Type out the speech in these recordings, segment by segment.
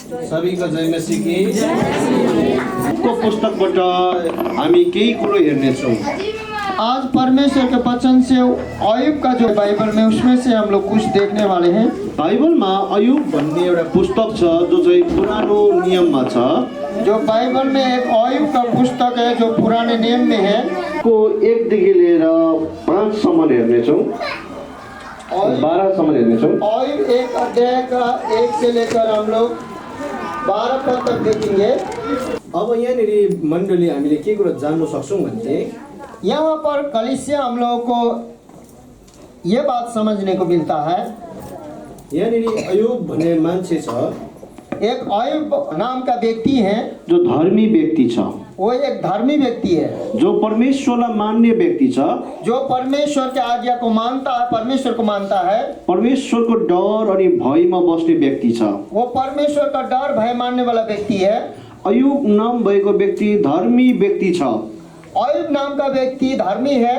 सभी को जय मसीह की को पुस्तकबाट हामी केही कुरो हेर्नेछौँ। आज परमेश्वर के वचन से अयुब का जो बाइबल में उसमें से हम लोग कुछ देखने वाले हैं। बाइबलमा अयुब भन्ने एउटा पुस्तक छ जो चाहिँ पुरानो नियममा छ। जो बाइबल में एक अयुब का पुस्तक है जो पुराने नियम में है। को 1 देखि लिएर 5 सम्म हेर्नेछौँ। 12 सम्म हेर्नेछौँ। अयुब 1 अध्याय का 1 से लेकर हम लोग 12 पद तक देखेंगे। अब यहाँनिर मण्डली हामीले के कुरा जान्न सक्छौँ भने यहाँ पर कलीसिया हम लोगों को ये बात समझने को मिलता है। यहाँनिर अयुब भन्ने मान्छे छ। एक अयुब नाम का व्यक्ति है जो धर्मी व्यक्ति छ। वो एक धर्मी व्यक्ति है जो परमेश्वरलाई मान्ने व्यक्ति छ। जो परमेश्वर के आज्ञा को मानता है, परमेश्वर को मानता है। परमेश्वरको डर अनि भयमा बस्ने व्यक्ति छ। वो परमेश्वर का डर भय मानने वाला व्यक्ति है। अयुब नाम भएको व्यक्ति धर्मी व्यक्ति छ। अयुब नाम का व्यक्ति धर्मी है।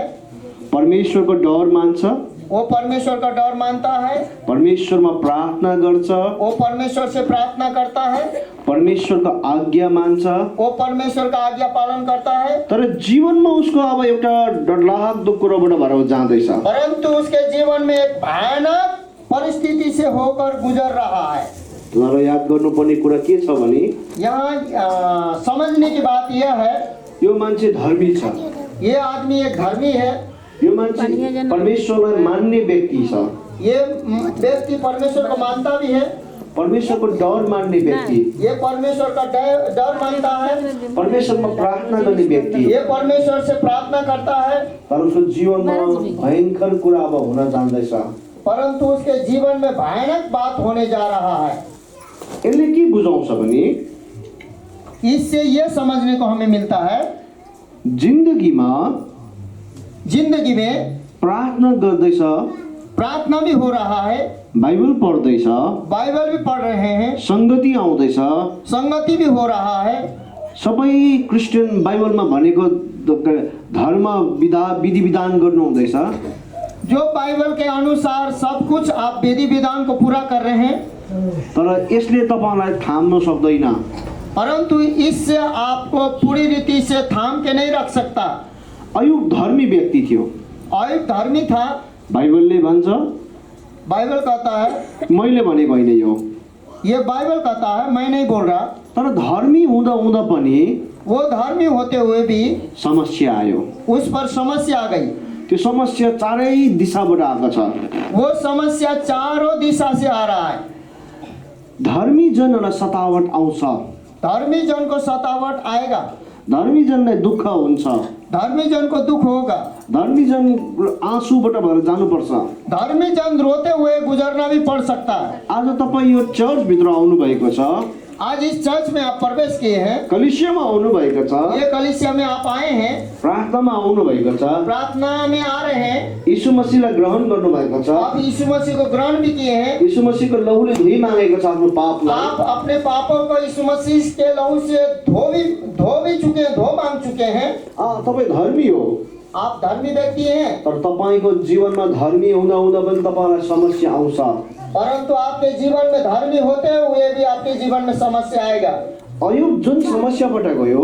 परमेश्वरको डर मान्छ। वो परमेश्वर का डर मानता है। परमेश्वरमा प्रार्थना गर्छ। वो परमेश्वर से प्रार्थना करता है। परमेश्वरको आज्ञा मान्छ। वो परमेश्वर का आज्ञा पालन करता है। तर जीवनमा उसको अब एउटा डरलाग्दो कुरोबाट भएर जाँदैछ। परंतु उसके जीवन में एक भयानक परिस्थिति से होकर गुजर रहा है। तर याद गर्नुपर्ने कुरा के छ भने यहाँ समझने की बात यह है, यो मान्छे धर्मी छ। ये आदमी एक धर्मी है। यो मान्छे परमेश्वरलाई मान्ने व्यक्ति छ। ये व्यक्ति परमेश्वर को मानता भी है। परमेश्वरको डर मान्ने व्यक्ति। ये परमेश्वर का डर मानता है। परमेश्वरमा प्रार्थना गर्ने व्यक्ति। ये परमेश्वर से प्रार्थना करता है। तर उसको जीवनमा भयंकर कुरा अब हुन जाँदैछ। परंतु उसके जीवन में भयानक बात होने जा रहा है। यसले के बुझाउँछ भने इससे ये समझने को हमें मिलता है, जिंदगी में प्रार्थना गर्दैछ, प्रार्थना भी हो रहा है, बाइबल पढ्दैछ, बाइबल भी पढ़ रहे हैं, संगति आउँदैछ, संगति भी हो रहा है। सबै क्रिस्चियन बाइबलमा भनेको धर्म विधि विधान गर्नु हुँदैछ। जो बाइबल के अनुसार सब कुछ आप विधि विधान को पूरा कर रहे हैं। तर यसले तपाईलाई थाम्न सक्दैन। परंतु इससे आपको पूरी रीति से थाम के नहीं रख सकता। अयुब धर्मी व्यक्ति थियो। अयुब धर्मी था। बाइबलले भन्छ, बाइबल कहता है, मैले भनेको होइन यो, ये बाइबल कहता है, मैं नहीं बोल रहा। तर धर्मी हुँदा हुँदा पनि वो धर्मी होते हुए भी समस्या आयो। उस पर समस्या आ गई। त्यो समस्या चारै दिशाबाट आएको छ। वो समस्या चारों दिशा से आ रहा है। धर्मी जनलाई सतावट आउँछ। धर्मी जन को सतावट आएगा। धर्मी जनलाई दुःख हुन्छ। धर्मी जन को दुख होगा। धर्मी जन आँसुबाट भएर जानुपर्छ। धर्मी जन रोते हुए गुजरना भी पड़ सकता है। आज तपाईँ यो चर्च भित्र आउनु भएको छ। आज इस चर्च में आप प्रवेश किए हैं। कलिसियामा आउनु भएको छ। ये कलिसिया में आप आए हैं। प्रार्थनामा आउनु भएको छ। प्रार्थना में आ रहे हैं। यीशु मसीहलाई ग्रहण गर्नु भएको छ। आप यीशु मसीह को ग्रहण भी किए हैं। यीशु मसीहको लहुले धोई मागेको छ आफ्नो पापलाई। आप अपने पापों को यीशु मसीह के लहू से धो भी चुके हैं, धो मांग चुके हैं। तपाईँ धर्मी हो। आप धर्मी व्यक्ति हैं। तर तपाईको जीवनमा धर्मी हुँदा हुँदा पनि तपाईलाई समस्या आउँछ। परंतु आपके जीवन में धर्मी होते हुए भी आपके जीवन में समस्या आएगा। अयुब जुन समस्याबाट गयो,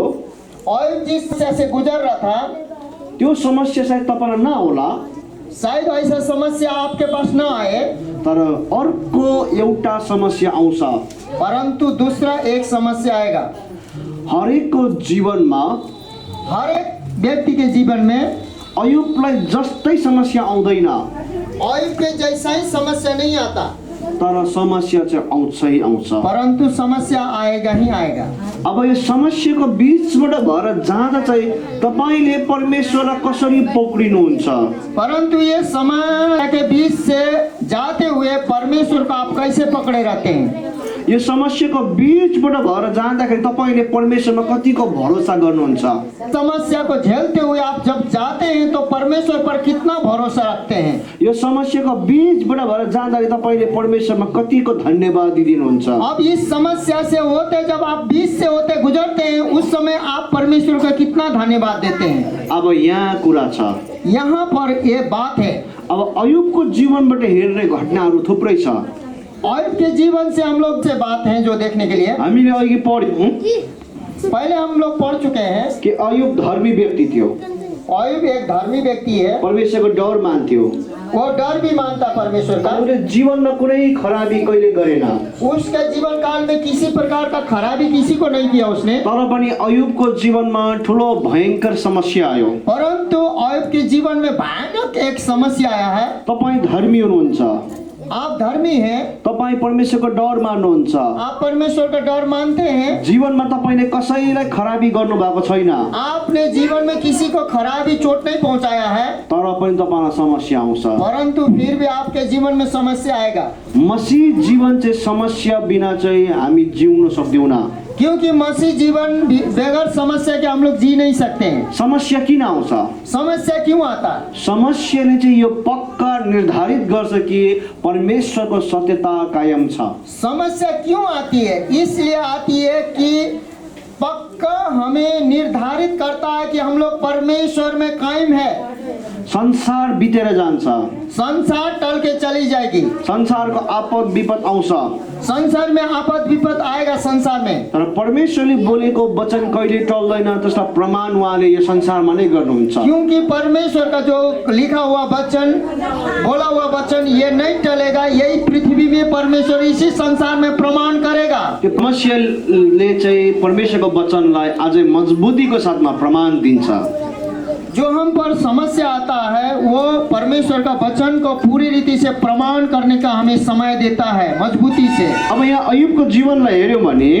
अयुब जिस समस्या से गुजर रहा था, त्यो समस्या सायद तपाईलाई नहोला। शायद ऐसा समस्या आपके पास न आए। तर अर्को एउटा समस्या आउँछ। परंतु दूसरा एक समस्या आएगा। हरेकको जीवनमा, हर एक व्यक्ति के जीवन में अयुबलाई जस्तै समस्या आउँदैन। अयुब के जैसा ही समस्या नहीं आता। तर समस्या चाहिँ आउँछै आउँछ। परंतु समस्या आएगा ही आएगा। अब यो समस्याको बीचबाट भएर जाँदा चाहिँ तपाईले परमेश्वरलाई कसरी पक्रिनुहुन्छ? परंतु ये समय के बीच से जाते हुए परमेश्वर को आप कैसे पकड़े रहते हैं? यो समस्याको बीचबाट भएर जाँदाखेरि तपाईले परमेश्वरमा कतिको भरोसा गर्नुहुन्छ? समस्या को झेलते हुए आप जब जाते हैं तो परमेश्वर पर कितना भरोसा रखते हैं? यो समस्याको बीचबाट भएर जाँदाखेरि तपाईले परमेश्वरमा कतिको धन्यवाद दिनुहुन्छ? अब इस समस्या से होते, जब आप बीच से होते गुजरते हैं, उस समय आप परमेश्वर को कितना धन्यवाद देते हैं? अब यहाँ कुरा छ। यहाँ पर ये बात है। अब अयुबको जीवनबाट हेर्ने घटनाहरू थुप्रै छ। अयुब के जीवन से हम लोग से बात है जो देखने के लिए हामीले अघि पढ्यौं पहले हम लोग पढ़ चुके हैं कि अयुब धर्मी व्यक्ति थियो, अयुब एक धर्मी व्यक्ति है, परमेश्वरको डर मान्थ्यो, वो डर भी मानता परमेश्वर का। उसले जीवनमा कुनै खराबी कहिले गरेन। उसके जीवन काल में किसी प्रकार का खराबी किसी को नहीं किया उसने। तर पनि अयुबको जीवनमा ठुलो भयंकर समस्या आयो। परंतु अयुब के जीवन में भयानक एक समस्या आया है। तपाईँ धर्मी हुनुहुन्छ, आप धर्मी हैं, तपाईँ परमेश्वरको डर मान्नुहुन्छ, आप परमेश्वर का डर मानते हैं, जीवनमा तपाईले कसैलाई खराबी गर्नु भएको छैन, आपने जीवन में किसी को खराबी चोट नहीं पहुंचाया है, तर पनि तपाईलाई समस्या आउँछ। परंतु फिर भी आपके जीवन में समस्या आएगा। मसीह जीवन चाहिँ समस्या बिना चाहिँ हामी जिउन सक्दैनौँ। क्योंकि मसीह जीवन बगैर समस्या के हम लोग जी नहीं सकते हैं। समस्या किन आउँछ? समस्या क्यों आता है? समस्याले चाहिँ यो पक्का निर्धारित गर्छ कि परमेश्वरको सत्यता कायम छ। समस्या क्यों आती है? इसलिए आती है कि पक्का हमें निर्धारित करता है कि हम लोग परमेश्वर में कायम है। संसार बितेर जान्छ, संसार टल के चली जाएगी, संसारको आपद विपद आउँछ, संसार में आपद विपद आएगा संसार में, तर परमेश्वरले बोलेको वचन कहिले टल्दैन। त्यसलाई प्रमाण उहाँले यो संसारमा नै गर्नुहुन्छ। क्योंकि परमेश्वर का जो लिखा हुआ वचन, बोला हुआ वचन ये नहीं टलेगा। यही पृथ्वी में परमेश्वर इसी संसार में प्रमाण करेगा। त्यो समस्याले चाहिँ परमेश्वरको वचनलाई अझै मजबुतीको साथमा प्रमाण दिन्छ। जो हम पर समस्या आता है वो परमेश्वर का वचन को पूरी रीति से प्रमाण करने का हमें समय देता है मजबूती से। अब यहाँ अयुबको जीवनलाई हेर्यौँ भने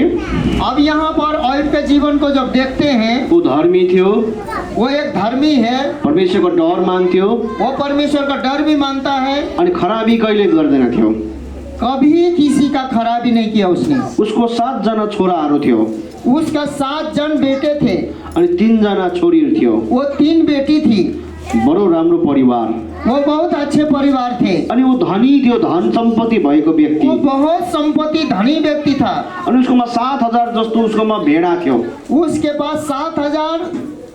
अब यहाँ पर अयुब के जीवन को जब देखते हैं, ऊ धर्मी थियो, वो एक धर्मी है, परमेश्वरको डर मान्थ्यो, वो परमेश्वर का डर भी मानता है, अनि खराबी कहिले गर्दैन थियो। कभी किसी का खराबी नहीं किया उसने। उसको 7 जना छोराहरू थियो, उसका 7 जन बेटे थे, अनि 3 जना छोरीहरू थियो। वो 3 बेटी थी। बडो राम्रो परिवार, वो बहुत अच्छे परिवार थे, अनि ऊ धनी थियो, धन सम्पत्ति भएको व्यक्ति, वो बहुत संपत्ति धनी व्यक्ति था। अनि उसकोमा 7,000 जस्तो उसकोमा भेडा थियो। उसके पास 7,000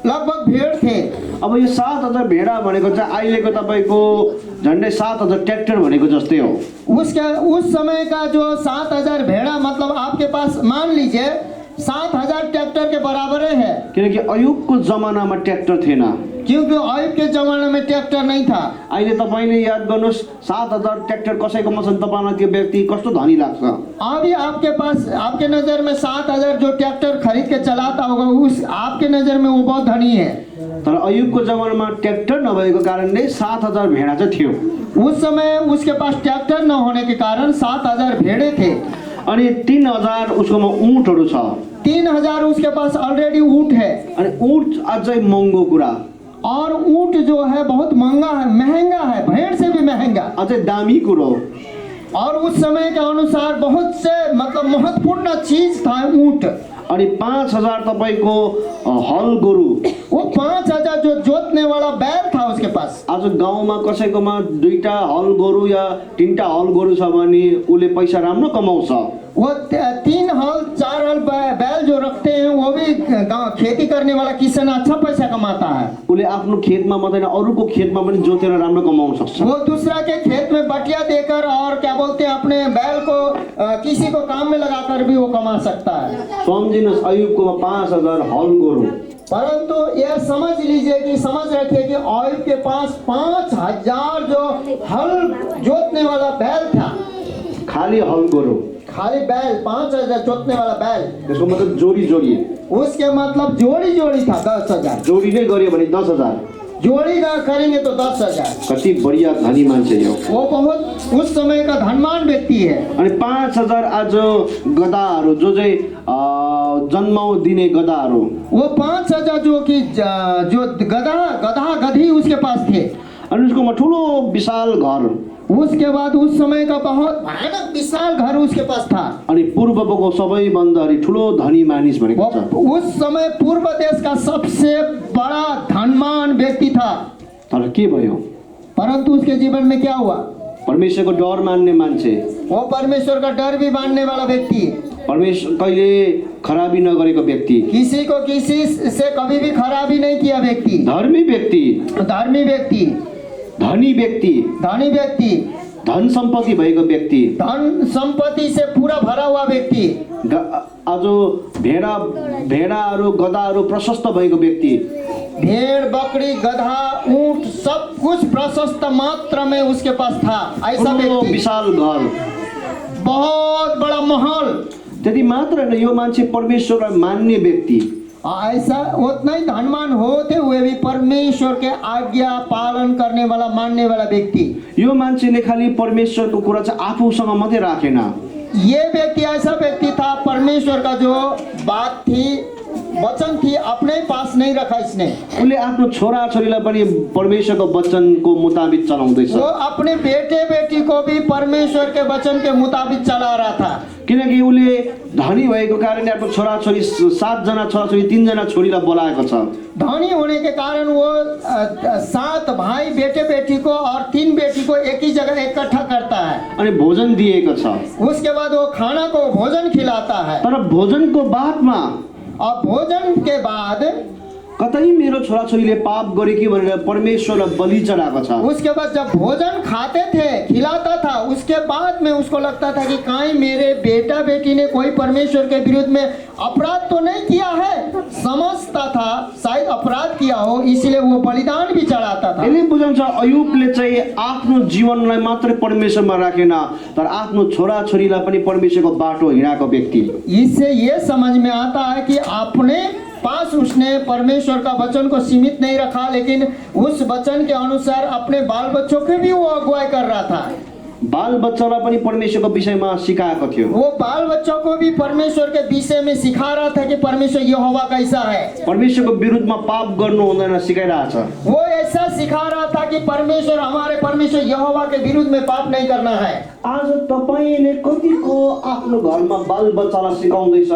लगभग भेड़ थे। अब यो 7,000 भेडा भनेको चाहिँ अहिलेको तपाईँको झन्डै 7,000 ट्र्याक्टर भनेको जस्तै हो। उसका उस समय का जो 7,000 भेड़ा मतलब आपके पास मान लीजिए 7,000 ट्रैक्टर के बराबर है। किनकि अयुबको जमानामा ट्र्याक्टर थिएन, क्योंकि अयुब के जमाने में ट्रैक्टर नहीं था। अहिले तपाईँले याद गर्नुहोस् 7,000 ट्र्याक्टर कसैकोमा छन्, तपाईँलाई त्यो व्यक्ति कस्तो धनी लाग्छ? अभी आपके पास आपके नजर में 7,000 जो ट्रैक्टर खरीद के चलाता होगा उस आपके नजर में वो बहुत धनी है। तर अयुबको जमानामा ट्र्याक्टर नभएको कारणले 7,000 भेडा चाहिँ थियो। उस समय उसके पास ट्रैक्टर न होने के कारण 7,000 भेड़े थे, अनि 3,000 उसकोमा ऊँटहरू छ। 3,000 उसके पास ऑलरेडी ऊँट है। अनि ऊँट अझै महँगो कुरा, और ऊँट जो है बहुत महंगा है, महंगा है, भेड़ से भी महंगा, अझै दामी कुरो। और उस समय के अनुसार बहुत से मतलब महत्वपूर्ण चीज था ऊँट। अनि 5,000 तपाईँको हल गोरु, वो 5,000 जो जोतने वाला बैल था उसके पास। आज गाउँमा कसैकोमा 2टा हल गोरु या 3टा हल गोरु छ भने उसले पैसा राम्रो कमाउँछ। वो 3 हल 4 हल बैल जो रखते हैं वो भी खेती करने वाला किसान अच्छा पैसा कमाता है। उसले आफ्नो खेतमा मात्रै हैन अरूको खेतमा पनि जोतेर राम्रो कमाउन सक्छ। वो दूसरा के खेत में बटिया देकर और क्या बोलते हैं अपने बैल को किसी को काम में लगाकर भी वो कमा सकता है। सम्झिनुहोस् अयुबको 5,000 हल गोरु, परंतु यह समझ लीजिए कि समझ रखिए कि अयुब के पास 5,000 जो हल जोतने वाला बैल था, खाली हल गोरु, खाली बैल 5,000 जोतने वाला बैल, त्यसको मतलब जोडी जोडी, उसके मतलब जोड़ी जोड़ी था 10,000। जोडी नै गर्यो भने 10,000। जोड़ी का करेंगे तो 10,000। कति बढिया धनी मान्छे यो। वो बहुत उस समय का धनवान व्यक्ति है। अनि 5,000 आज गधाहरू जो चाहिँ जन्माउ दिने गधाहरू, वो 5,000 जो कि जो गधा गधी उसके पास थे। अनि उसकोमा ठुलो विशाल घर, उसके बाद उस समय का बहुत भयानक विशाल घर उसके पास था। अनि पूर्वको सबैभन्दा ठुलो धनी मानिस भनेको छ। उस समय पूर्व देश का सबसे बड़ा धनवान व्यक्ति था। तर के भयो? परंतु उसके जीवन में क्या हुआ? परमेश्वरको डर मान्ने मान्छे, वो परमेश्वर का डर भी मानने वाला व्यक्ति, परमेश्वर कहिले खराबी नगरेको व्यक्ति, किसी को किसी से कभी भी खराबी नहीं किया व्यक्ति, धर्मी व्यक्ति, धर्मी व्यक्ति, धनी व्यक्ति, धनी व्यक्ति, धन सम्पत्ति भएको व्यक्ति, धन संपत्ति से पूरा भरा हुआ व्यक्ति, आज भेडाहरू गधाहरू प्रशस्त भएको व्यक्ति, भेड़ बकरी गधा ऊंट सब कुछ प्रशस्त मात्रा में उसके पास था, ऐसा ठुलो व्यक्ति, विशाल घर, बहुत बड़ा महल। त्यति मात्र होइन, यो मान्छे परमेश्वरलाई मान्ने व्यक्ति, ऐसा उतना ही धनवान होते हुए भी परमेश्वर के आज्ञा पालन करने वाला मानने वाला व्यक्ति। यो मान्छेले खालि परमेश्वरको कुरा चाहिँ आफूसँग मात्रै राखेन, ये व्यक्ति ऐसा व्यक्ति था, परमेश्वर का जो बात थी वचन थी अपने पास नहीं रखा इसने, उसले आफ्नो छोरा छोरीलाई पनि परमेश्वरको वचनको मुताबिक चलाउँदैछ। वो अपने बेटे बेटी को भी परमेश्वर के वचन के मुताबिक चला रहा था। किनकि उसले धनी भएको कारणले आफ्नो छोरा छोरी 7 जना छोरा छोरी 3 जना छोरीलाई बोलाएको छ। धनी होने के कारण वो 7 भाई बेटे बेटी को और 3 बेटी को एक ही जगह इकट्ठा करता है। अनि भोजन दिएको छ। उसके बाद वो खाना को भोजन खिलाता है, तर भोजनको बादमा और भोजन के बाद कतै मेरो छोराछोरीले पाप गरे कि भनेर परमेश्वरलाई बलि चढाएको छ। उसके बाद जब भोजन खाते थे खिलाता था, उसके बाद में उसको लगता था कि कहीं मेरे बेटा बेटी ने कोई परमेश्वर के विरुद्ध में अपराध तो नहीं किया है, समझता था शायद अपराध किया हो, इसलिए वो बलिदान भी चढ़ाता था। यसले बुझाउँछ अयुबले चाहिँ आफ्नो जीवनलाई मात्रै परमेश्वरमा राखेन, तर आफ्नो छोराछोरीलाई पनि परमेश्वरको बाटो हिँडाएको व्यक्ति। इससे ये समझ में आता है कि अपने पास उसने परमेश्वर का वचन को सीमित नहीं रखा, लेकिन उस वचन के अनुसार अपने बाल बच्चों की भी वो अगुवाई कर रहा था। बाल बच्चालाई पनि परमेश्वरको विषयमा सिकाएको थियो। वो बाल बच्चों को भी परमेश्वर के विषय में सिखा रहा था कि परमेश्वर यहोवा कैसा है। परमेश्वरको विरुद्धमा पाप गर्नु हुँदैन सिकाइरहेछ। वो ऐसा सिखा रहा था कि परमेश्वर हमारे परमेश्वर यहोवा के विरुद्ध में पाप नहीं करना है। आज तपाईले कतिको आफ्नो घरमा बाल बच्चालाई सिकाउँदैछ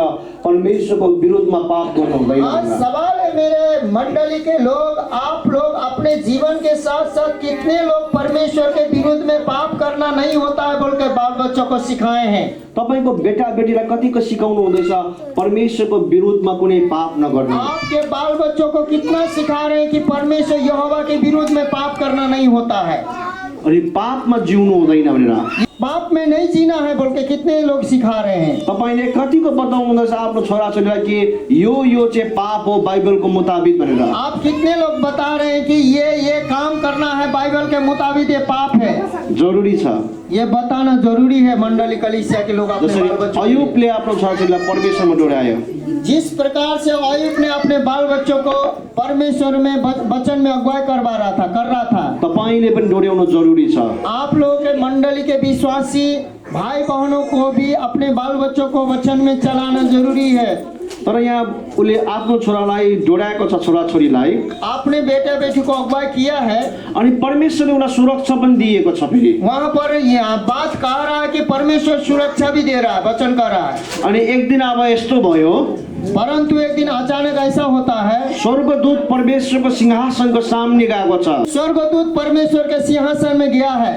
परमेश्वरको विरुद्धमा पाप गर्नु हुँदैन? आज सवाल है मेरे मंडली के लोग, आप लोग अपने जीवन के साथ साथ कितने लोग परमेश्वर के विरुद्ध में पाप करना नहीं होता है बोल के बाल बच्चों को सिखाए हैं? तपाईको बेटा बेटीलाई कतिको सिकाउनु हुँदैछ परमेश्वरको विरुद्धमा कुनै पाप नगर्नु? आपके बाल बच्चों को कितना सिखा रहे हैं कि परमेश्वर यहोवा के विरुद्ध में पाप करना नहीं होता है, अनि पापमा जिउनु हुँदैन भनेर? पाप में नहीं जीना है बोल के कितने लोग सिखा रहे हैं? तपाईले कतिको बताउनु हुँदैछ आफ्नो छोराछोरीलाई कि यो चाहिँ पाप हो बाइबलको मुताबिक भनेर? आप कितने लोग बता रहे हैं कि ये काम करना है बाइबल के मुताबिक ये पाप है? जरुरी छ, ये बताना जरूरी है मंडली कलीसिया के लोग अपने जसरी बाल बच्चों को। अयुबले आफ्नो छोराछोरीलाई परमेश्वरमा डोर्यायो, जिस प्रकार से अयुब ने अपने बाल बच्चों को परमेश्वर में वचन में अगुवाई कर रहा था, तपाईले पनि डोर्याउनु जरुरी छ। आप लोगों के मंडली के विश्वासी भाई बहनों को भी अपने बाल बच्चों को वचन में चलाना जरूरी है। तर यहाँ उसले आफ्नो छोरालाई डोर्याएको छ, छोराछोरीलाई आपने बेटा बेटी को अगुवाई किया है, अनि परमेश्वरले उनलाई सुरक्षा पनि दिएको छ। फेरि वहाँ पर यहाँ बात कह रहा है कि परमेश्वर सुरक्षा भी दे रहा है, वचन कर रहा है। अनि एक दिन अब यस्तो भयो, परंतु एक दिन अचानक ऐसा होता है, स्वर्गदूत परमेश्वरको सिंहासनको सामने गएको छ। स्वर्गदूत परमेश्वर के सिंहासन में गया है।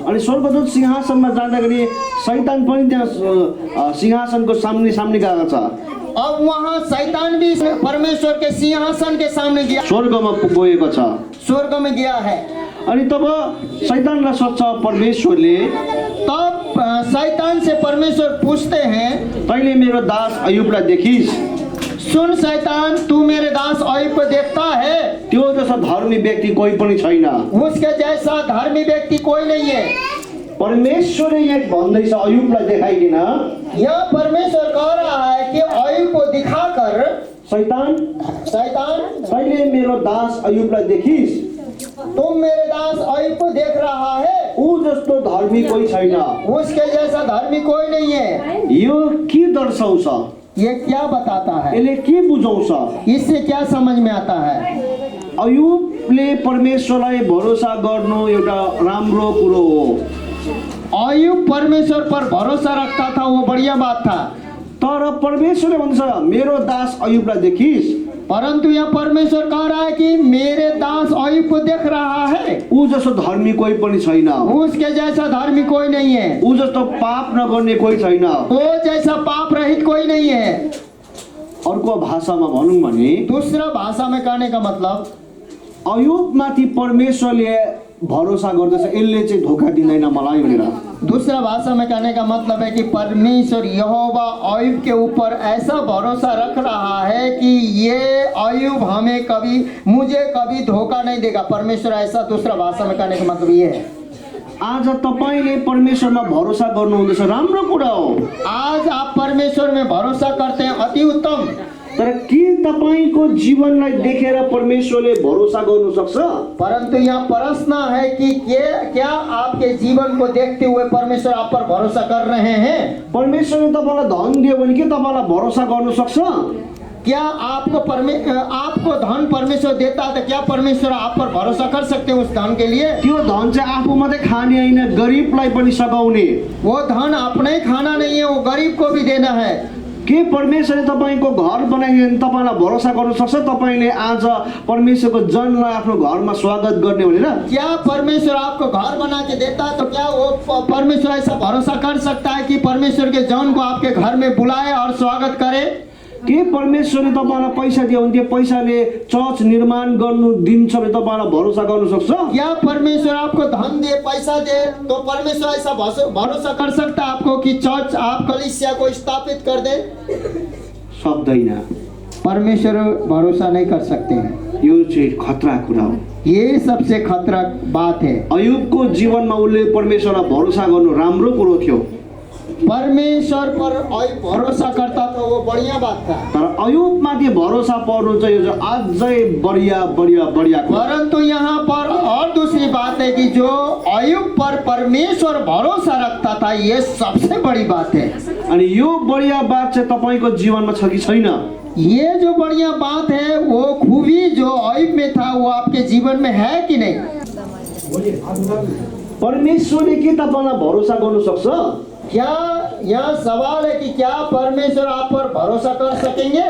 अनि स्वर्गदूत सिंहासनमा जाँदाखेरि शैतान पनि त्यहाँ सिंहासनको सामने गएको छ। अब वहाँ शैतान भी परमेश्वर के सिंहासन के सामने गया, स्वर्गमा गएको छ, स्वर्ग में गया है। अनि तब शैतानलाई सोध्छ परमेश्वरले, तब शैतान से परमेश्वर पूछते हैं, तैँले मेरो दास अयुबलाई देखिस्? सुन शैतान, तू मेरे दास अयुब को देखता है? त्यो जस्तो धर्मी व्यक्ति कोही पनि छैन। उसके जैसा धर्मी व्यक्ति कोई नहीं है। परमेश्वरले यहाँ भन्दैछ अयुबलाई देखाइकिन, यह परमेश्वर कह रहा है कि अयुब को दिखाकर, शैतान तैँले मेरो दास अयुबलाई देखिस्? तुम मेरे दास अयुब को देख रहा है? ऊ जस्तो धर्मी कोही छैन। उसके जैसा धर्मी कोई नहीं है। यो के दर्शाउँछ? ये क्या बताता है? यसले के बुझाउँछ? इससे क्या समझ में आता है? अयुबले परमेश्वरलाई भरोसा गर्नु एउटा राम्रो कुरो हो। अयुब परमेश्वर पर भरोसा रखता था, वो बढ़िया बात था। तर परमेश्वरले भन्छ मेरो दास अयुबलाई देखिस्? परंतु यह परमेश्वर कह रहा है कि मेरे दास अयुब को देख रहा है। ऊ जस्तो धर्मी कोही पनि छैन। उसके जैसा धर्मी कोई नहीं है। ऊ जस्तो पाप नगर्ने कोही छैन। वो जैसा पाप रहित कोई नहीं है। अर्को भाषामा भनौँ भने, दूसरा भाषा में कहने का मतलब, अयुबमाथि परमेश्वरले भरोसा गर्दैछ यसले चाहिँ धोका दिँदैन मलाई भनेर। दूसरा भाषा में कहने का मतलब है कि परमेश्वर यहोवा अय्यूब के ऊपर ऐसा भरोसा रख रहा है कि ये अय्यूब मुझे कभी धोखा नहीं देगा। परमेश्वर ऐसा, दूसरा भाषा में कहने का मतलब ये है। आज तपाईले परमेश्वरमा भरोसा गर्नुहुँदैछ, राम्रो कुरा हो। आज आप परमेश्वर में भरोसा करते हैं, अति उत्तम। तर के तपाईको जीवनलाई देखेर परमेश्वरले भरोसा गर्नु सक्छ? परंतु यहाँ प्रश्न है कि क्या आपके जीवन को देखते हुए परमेश्वर आप पर भरोसा कर रहे हैं? परमेश्वरले तपाईलाई धन दियो भने के तपाईलाई भरोसा गर्नु सक्छ? क्या आपको धन परमेश्वर देता है तो क्या परमेश्वर आप पर भरोसा कर सकते हैं उस धन के लिए? त्यो धन चाहिँ आफू मात्रै खाने हैन, गरिबलाई पनि सघाउने। वो धन अपने खाना नहीं है, वो गरीब को भी देना है। के परमेश्वरले तपाईको घर बनाइदिनु तपाईलाई भरोसा गर्न सक्छ? तपाईले आज परमेश्वरको जनलाई आफ्नो घरमा स्वागत गर्ने भनेर? क्या परमेश्वर आपको घर बना के देता है तो क्या वो परमेश्वर ऐसा भरोसा कर सकता है कि परमेश्वर के जन को आपके घर में बुलाए और स्वागत करे? के परमेश्वरले तपाईलाई पैसा दियो भने त्यो पैसाले चर्च निर्माण गर्नु दिन्छ भने तपाईलाई भरोसा गर्न सक्छ? क्या परमेश्वर आपको धन दे, पैसा दे तो परमेश्वर ऐसा भरोसा कर सकता है आपको कि चर्च आप कलीसिया को स्थापित कर दे? सक्दैन। परमेश्वर भरोसा नहीं कर सकते हैं। यो चाहिँ खतरा कुरा हो। ये सबसे खतरा बात है। अय्यूबको जीवनमा उसले परमेश्वरलाई भरोसा गर्नु राम्रो कुरो थियो। परमेश्वर पर भरोसा करता था, वो बढ़िया बात था। तर अय्यूबमाथि भरोसा पर्नु चाहिँ यो अझै बढिया कुरा। परंतु यहाँ पर और दूसरी बात है कि जो अय्यूब पर परमेश्वर भरोसा रखता था, ये सबसे बड़ी बात है। अनि यो बढिया बात चाहिँ तपाईको जीवनमा छ कि छैन? ये जो बढ़िया बात है, वो खूबी जो अय्यूब में था वो आपके जीवन में है कि नहीं? परमेश्वरले के तपाईलाई भरोसा गर्न सक्छ? क्या यहाँ सवाल है कि क्या परमेश्वर आप पर भरोसा कर सकेंगे?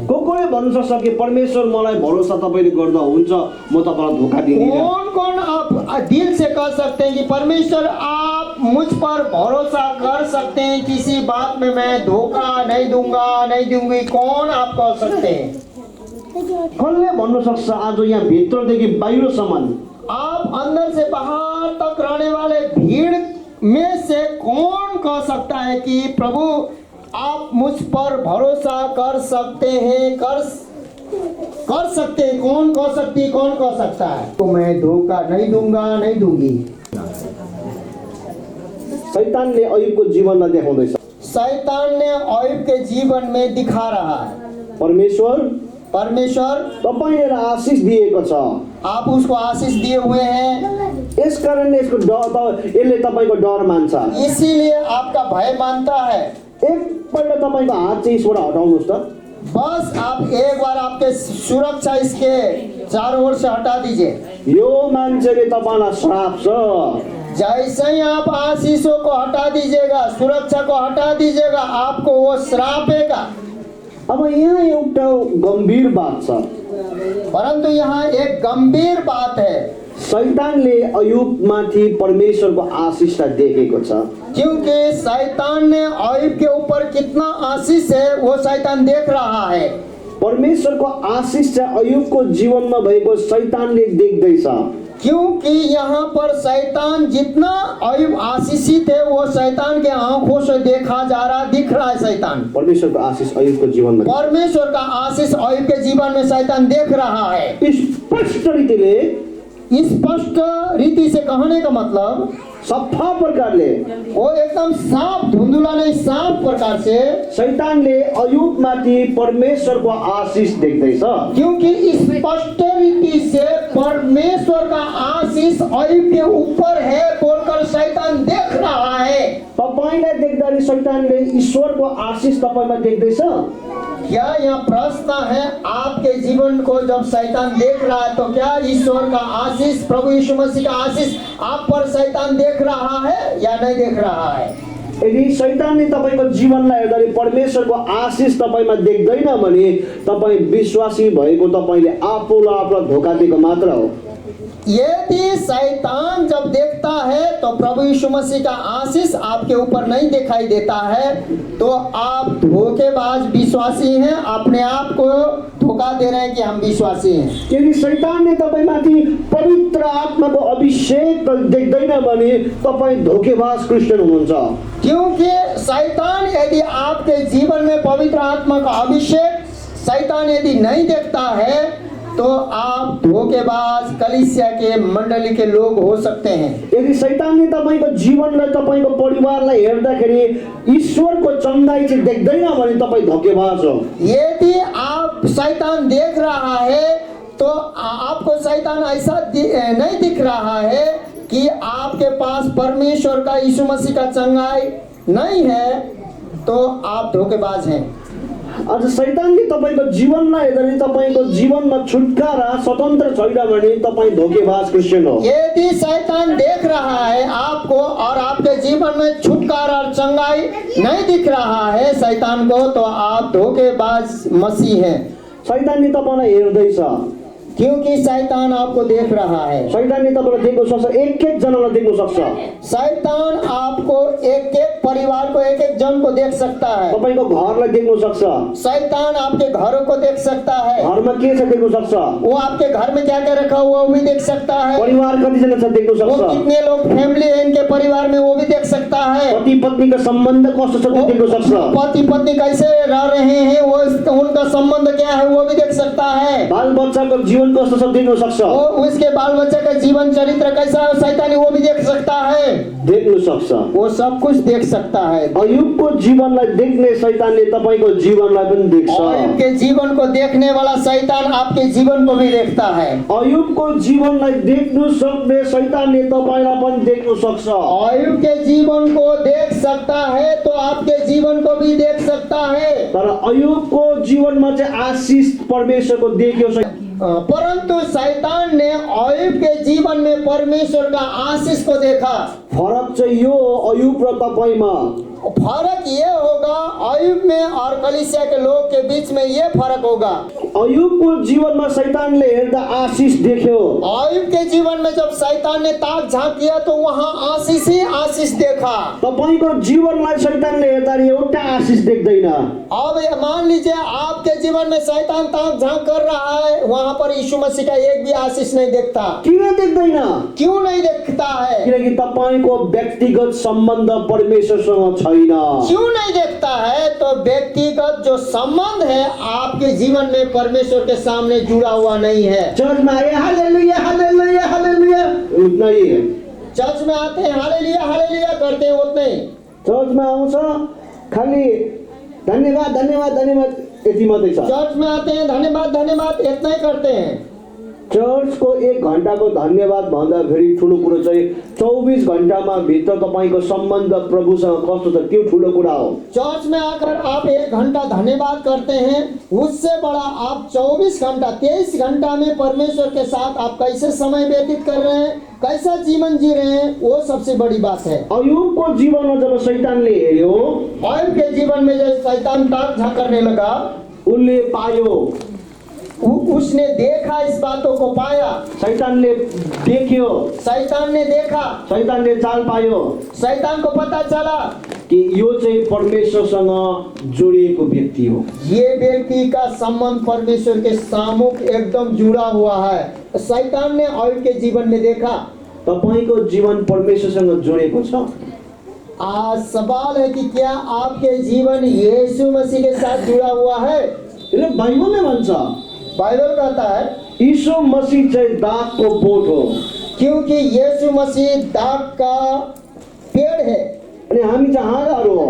कोले भन्नु सक्छ कि परमेश्वर मलाई भरोसा तपाईले गर्दा हुन्छ, म तपाईलाई धोका दिन्दिन? कौन आप दिल से कह सकते हैं कि परमेश्वर आप मुझ पर भरोसा कर सकते हैं, किसी बात में मैं धोखा नहीं दूंगा, नहीं दूंगी? कौन आप कह सकते हैं? कसले भन्नु सक्छ? आज यहाँ भित्रदेखि बाहिरसम्म, आप अंदर से बाहर तक रहने वाले भीड़ में से कौन कह सकता है कि प्रभु आप मुझ पर भरोसा कर सकते हैं, कर सकते हैं? कौन कह सकती है, कौन कह सकता है? तो मैं धोखा नहीं दूंगा, नहीं दूंगी। शैतानले अय्यूबको जीवनमा देखाउँदैछ। शैतान ने अय्यूब के जीवन में दिखा रहा है परमेश्वर तपाईलाई आशीष दिएको छ, आप उसको आशीष दिए हुए हैं, यस कारणले यसको यसले तपाईको डर मान्छ, इसीलिए आपका भय मानता है। एकपल्ट तपाईको हात चाहिँ यसबाट हटाउनुहोस् त। बस आप एक बार आपके सुरक्षा इसके चारों ओर से हटा दीजिए। यो मान्छेले तपाईलाई श्राप छ। जैसे ही आप आशीषों को हटा दीजिएगा, सुरक्षा को हटा दीजिएगा, आपको वो श्रापेगा। अब यहाँ एउटा गम्भीर बात छ, परंतु यहाँ एक गंभीर बात है। शैतानले अय्यूबमाथि परमेश्वरको आशीषलाई देखेको छ। क्योंकि शैतान ने अय्यूब के ऊपर कितना आशीष है वो शैतान देख रहा है। परमेश्वरको आशीष चाहिँ अय्यूबको जीवनमा भएको शैतानले देख्दैछ। क्योंकि यहाँ पर शैतान जितना अय्यूब आशीषित है, वो शैतान के आंखों से देखा जा रहा, दिख रहा है। शैतान परमेश्वरको आशीष अय्यूबको जीवनमा, परमेश्वर का आशीष अय्यूब के जीवन में शैतान देख रहा है। स्पष्ट रीतिले, स्पष्ट रीति से कहने का मतलब सफा प्रकारले, वो एकदम साफ, धुंधुला नहीं, साफ प्रकार से शैतानले अय्यूबमाथि परमेश्वरको आशीष देख्दैछ। क्योंकि स्पष्ट रीति से परमेश्वर का आशीष अय्यूब के ऊपर है बोलकर शैतान देख रहा है। तपाईलाई देख्दाखेरि शैतानले ईश्वरको आशीष तपाईमा देख्दैछ? क्या यह प्रश्न है, आपके जीवन को जब शैतान देख रहा है तो क्या ईश्वर का आशीष, प्रभु यीशु मसीह का आशीष आप पर शैतान देख रहा है या नहीं देख रहा है? यदि शैतानले तपाईको जीवनलाई हेर्दाखेरि परमेश्वरको आशीष तपाईमा देख्दैन भने तपाई विश्वासी भएको तपाईले आफूलाई धोका दिएको मात्र हो। यदि शैतान जब देखता है तो प्रभु यीशु मसीह का आशीष आपके ऊपर नहीं दिखाई देता है, तो आप धोखेबाज विश्वासी हैं, अपने आप को धोखा दे रहे हैं कि हम विश्वासी हैं। यदि शैतानले तपाईँमाथि पवित्र आत्माको अभिषेक देख्दैन भने तपाईँ धोकेबाज क्रिस्चियन हुनुहुन्छ। क्योंकि शैतान यदि आपके जीवन में पवित्र आत्मा का अभिषेक शैतान यदि नहीं देखता है तो आप धोखेबाज कलीसिया के मंडली के लोग हो सकते हैं। यदि शैतानले तपाईँको जीवनलाई तपाईँको परिवारलाई हेर्दाखेरि ईश्वरको चङ्गाई चाहिँ देख्दैन भने तपाईँ धोकेबाज हो। यदि आप शैतान देख रहा है तो आपको शैतान ऐसा नहीं दिख रहा है कि आपके पास परमेश्वर का यीशु मसीह का चंगाई नहीं है, तो आप धोखेबाज हैं। आज शैतानले तपाईँको जीवनलाई हेर्दाखेरि तपाईँको जीवनमा छुटकारा स्वतन्त्र छैन भने तपाईँ धोकेबाज क्रिस्चियन हो। यदि शैतान देख रहा है आपको और आपके जीवन में छुटकारा और चंगाई नहीं दिख रहा है शैतान को, तो आप धोखेबाज मसीह हैं। शैतानले तपाईँलाई हेर्दैछ, क्योंकि शैतान आपको देख रहा है। शैतानले तपाईँलाई देख्न सक्छ, एक एक जनालाई देख्न सक्छ। शैतान आपको एक एक परिवार को एक एक जन को देख सकता है। तपाईँको घरलाई देख्न सक्छ, शैतान आपके घरों को देख सकता है। घरमा के छ देख्न सक्छ, वो आपके घर में क्या क्या रखा हुआ वो भी देख सकता है। परिवार कतिजना छ देख्न वो सक्छ, कितने लोग फैमिली है इनके परिवार में वो भी देख सकता है। पति पत्नीको सम्बन्ध कस्तो छ त्यो देख्न सक्छ, पति पत्नी कैसे रह रहे हैं वो उनका संबंध क्या है वो भी देख सकता है। बाल बच्चाको जीवन कस्तो छ देख्न सक्छ, वो उसके बाल बच्चे का जीवन चरित्र कैसा है शैतानी वो भी देख सकता है। देख्न सक्छ। वो सब कुछ देख सकता है। अयुबको जीवनलाई देख्ने शैतानले तपाईँको जीवनलाई पनि देख्छ। अयुब के जीवन को देखने वाला शैतान आपके जीवन को भी देखता है। अयुबको जीवनलाई देख्नु सक्ने शैतानले तपाईँलाई पनि देख्न सक्छ। अयुब के जीवन को देख सकता है तो आपके जीवन को भी देख सकता है। तर अयुबको जीवनमा चाहिँ आशीष परमेश्वरको देख्यो। परंतु शैतान ने अयुब के जीवन में परमेश्वर का आशीष को देखा। फरक चाहिँ यो अयुब र तपाईँमा, फर्क ये होगा अयुब में और कलीसिया के लोग के बीच में ये फर्क होगा। अयुबको जीवनमा शैतानले हेर्दा आशीष देख्यो। अयुब के जीवन में जब शैतान ने ताक झांक किया तो वहाँ आशीष ही आशीष देखा। तपाईँको जीवनलाई शैतानले हेर्दा एउटा आशीष देख्दैन। अब मान लीजिए आपके जीवन में शैतान ताक झांक कर रहा है, वहाँ पर यीशु मसीह का एक भी आशीष नहीं देखता। किन देख्दैन? क्यों नहीं देखता है? किनकि तपाईँको व्यक्तिगत सम्बन्ध परमेश्वरसँग छैन। क्यों नहीं देखता है? तो व्यक्तिगत जो संबंध है आपके जीवन में परमेश्वर के सामने जुड़ा हुआ नहीं है। चर्चमा आए हालेलुया हालेलुया हालेलुया उतना ही है। चर्च में आते हैं हालेलुया हालेलुया करते हैं उतना ही। चर्चमा आउँछ खाली धन्यवाद धन्यवाद धन्यवाद यति मात्रै छ। चर्च में आते हैं धन्यवाद धन्यवाद इतना ही करते हैं। चर्चको 1 घण्टाको धन्यवाद भन्दा फेरि ठुलो कुरो चाहिँ 24 घण्टामा भित्र तपाईँको सम्बन्ध प्रभुसँग कस्तो छ त्यो ठुलो कुरा हो। चर्च में आकर आप 1 घंटा धन्यवाद करते हैं, उससे बड़ा आप 24 घंटा 23 घंटा में परमेश्वर के साथ आप कैसे समय व्यतीत कर रहे हैं, कैसा जीवन जी रहे हैं, वो सबसे बड़ी बात है। अयुबको जीवनमा जब शैतानले हेर्यो, अयुब के जीवन में जब शैतान ताक झांक करने लगा, उनले पायो, उसने देखा, इस बातों को पाया। शैतानले देख्यो, शैतान ने देखा, शैतानले चाल पायो, शैतान को पता चला कि यो चाहिँ परमेश्वरसँग जोडिएको व्यक्ति हो। ये व्यक्ति का संबंध परमेश्वर के सामुख एकदम जुड़ा हुआ है। शैतान ने अयुब के जीवन में देखा। तपाईँको जीवन परमेश्वरसँग जोडिएको छ। आज सवाल है कि क्या आपके जीवन यीशु मसीह के साथ जुड़ा हुआ है? यसले बाइबलले भन्छ, बाइबल कहता है यीशु मसीह चाहिँ दागको बोट हो, क्योंकि यीशु मसीह दाग का पेड़ है, अनि हामी चाहिँ हाँगाहरू हो।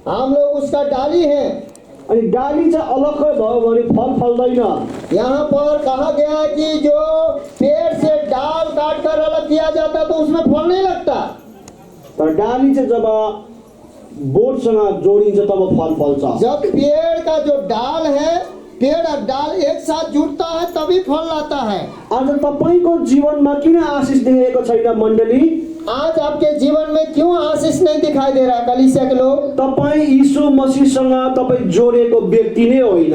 हम लोग उसका डाली हैं। अनि डाली चाहिँ अलग्गै भयो भने फल फल्दैन। यहाँ पर कहा गया है कि जो पेड़ से डाल काट कर अलग किया जाता तो उसमें फल नहीं लगता। तर डाली चाहिँ जब बोटसँग जोडिन्छ तब फल फल्छ। जब पेड़ का जो डाल है, पेड़ और डाल एक साथ जुड़ता है तभी फल लाता है। आज तपाईँको जीवनमा किन आशीष देखेको छैन मण्डली? आज आपके जीवन में क्यों आशीष नहीं दिखाई दे रहा है कलीसिया के लोग? तपाईँ यीशु मसीहसँग तपाईँ जोडिएको व्यक्ति नै होइन।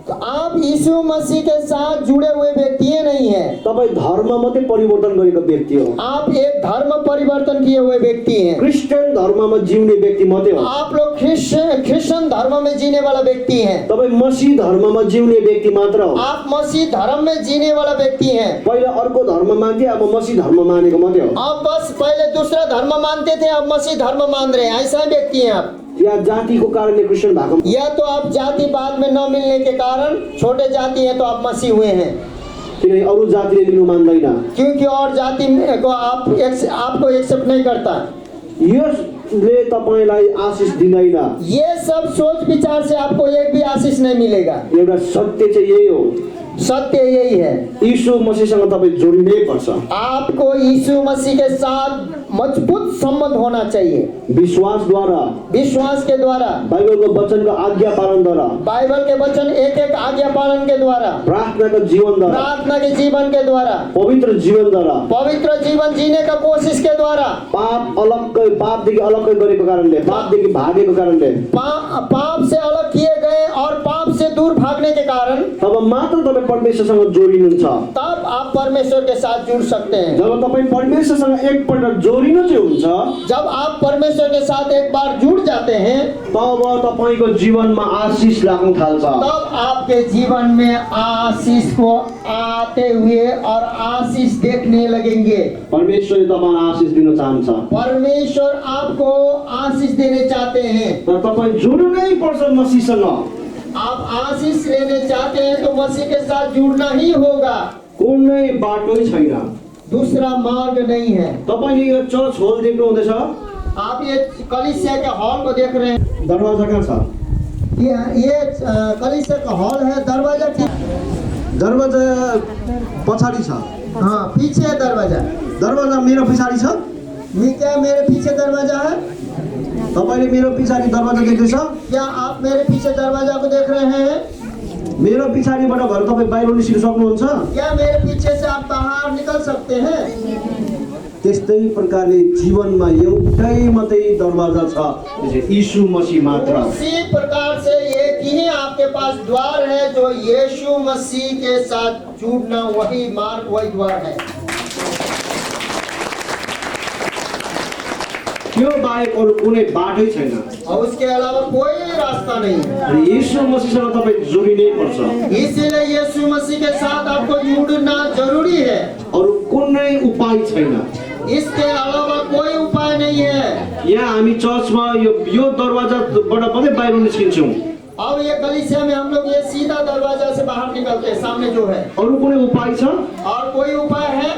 तो आप यीशु मसीह के साथ जुड़े हुए व्यक्ति नहीं है, तपाईँ धर्म मात्रै परिवर्तन गरेको व्यक्ति हो। आप एक धर्म परिवर्तन किए हुए व्यक्ति हैं। क्रिस्चियन धर्ममा जिउने व्यक्ति मात्रै हो। आप लोग क्रिश्चियन धर्म में जीने वाला व्यक्ति हैं। तपाईँ मसीह धर्ममा जिउने व्यक्ति मात्र हो। आप मसीह धर्म में जीने वाला व्यक्ति हैं। पहिला अर्को धर्म मान्थे, अब मसीह धर्म मानेको मात्रै हो। आप बस पहले दूसरा धर्म मानते थे, अब मसीह धर्म मान रहे हैं, ऐसा व्यक्ति हैं आप। या जातिको कारणले क्रिस्चियन भएको, या तो आप जाति बाद में न मिलने के कारण छोटे जाति हैं तो आप मसीह हुए हैं, किनकि अरू जातिले लिनु मान्दैन। क्योंकि और जाति को आपको एक्सेप्ट नहीं करता। यसले तपाईलाई आशिष दिँदैन। ये सब सोच विचार से आपको एक भी आशीष नहीं मिलेगा। एउटा सत्य चाहिँ यही हो, सत्य यही है, यीशु मसीहसँग तपाईँ जोडिनै पर्छ। आपको यीशु मसीह के साथ मजबूत संबंध होना चाहिए। विश्वासद्वारा, विश्वास के द्वारा, बाइबलको वचनको आज्ञा पालनद्वारा, बाइबल के वचन एक एक आज्ञा पालन के द्वारा, प्रार्थनाको जीवनद्वारा, प्रार्थना के जीवन के द्वारा, पवित्र जीवनद्वारा, पवित्र जीवन जीने का कोशिश के द्वारा, पापदेखि अलग्गै गरेको कारणले, पापदेखि भागेको कारणले, पाप से अलग किए गए और पाप से दूर भागने के कारण, तब मात्र तपाईँ परमेश्वरसँग जोडिनुहुन्छ। तब आप परमेश्वर के साथ जुड़ सकते हैं। जब तपाईँ परमेश्वरसँग एकपल्ट जोडिनु चाहिँ हुन्छ, जब आप परमेश्वर के साथ एक बार जुड़ जाते हैं, तब तपाईको जीवनमा आशिष लाग्न थाल्छ। तब आपके जीवन में आशीष को आते हुए और आशीष देखने लगेंगे। परमेश्वरले तपाईँलाई आशिष दिन चाहन्छ। परमेश्वर आपको आशीष देने चाहते हैं। तर तपाईँ जोड्नै पर्छ मसीहसँग। आप आशीष लेने चाहते हैं तो मसीह के साथ जुड़ना ही होगा, कुनै बाटै छैन। दूसरा मार्ग नहीं है। तपाईले यो चर्च होल देख्नु हुँदैछ, आप ये कलीसिया के हॉल को देख रहे हैं, दरवाजा कहाँ छ? ये कलीसिया का हॉल है, दरवाजा दरवाजा पछाडि छ। हाँ, पीछे है दरवाजा। दरवाजा मेरो पछाडि छ। क्या मेरे पीछे दरवाजा है? तपाईले मेरो पछाडि दरवाजा देख्दैछ? क्या आप मेरे पीछे दरवाजा को देख रहे हैं? मेरो पछाडिबाट भएर तपाईँ बाहिर निस्किन सक्नुहुन्छ? क्या मेरे पीछे से आप बाहर निकल सकते हैं? त्यस्तै प्रकारले जीवनमा एउटै मात्रै दरवाजा छ, त्यो चाहिँ यीशु मसीह मात्र। उसी प्रकार से एक ही आपके पास द्वार है, जो यीशु मसीह के साथ जुड़ना, वही मार्ग, वही द्वार है। त्यो बाहेक अरू कुनै बाटै छैन। और उसके अलावा कोई रास्ता नहीं है। अनि यीशु मसीहसँग तपाईँ जोडिनै पर्छ। इसीलिए यीशु मसीह के साथ आपको जुड़ना जरूरी है। अरू कुनै उपाय छैन। इसके अलावा कोई उपाय नहीं है। यहाँ हामी चर्चमा यो दरवाजाबाट मात्रै बाहिर निस्किन्छौँ। अब ये कलीसिया में हम लोग ये सीधा दरवाजा से बाहर निकलते हैं, सामने जो है। अरू कुनै उपाय छ? और कोई उपाय है?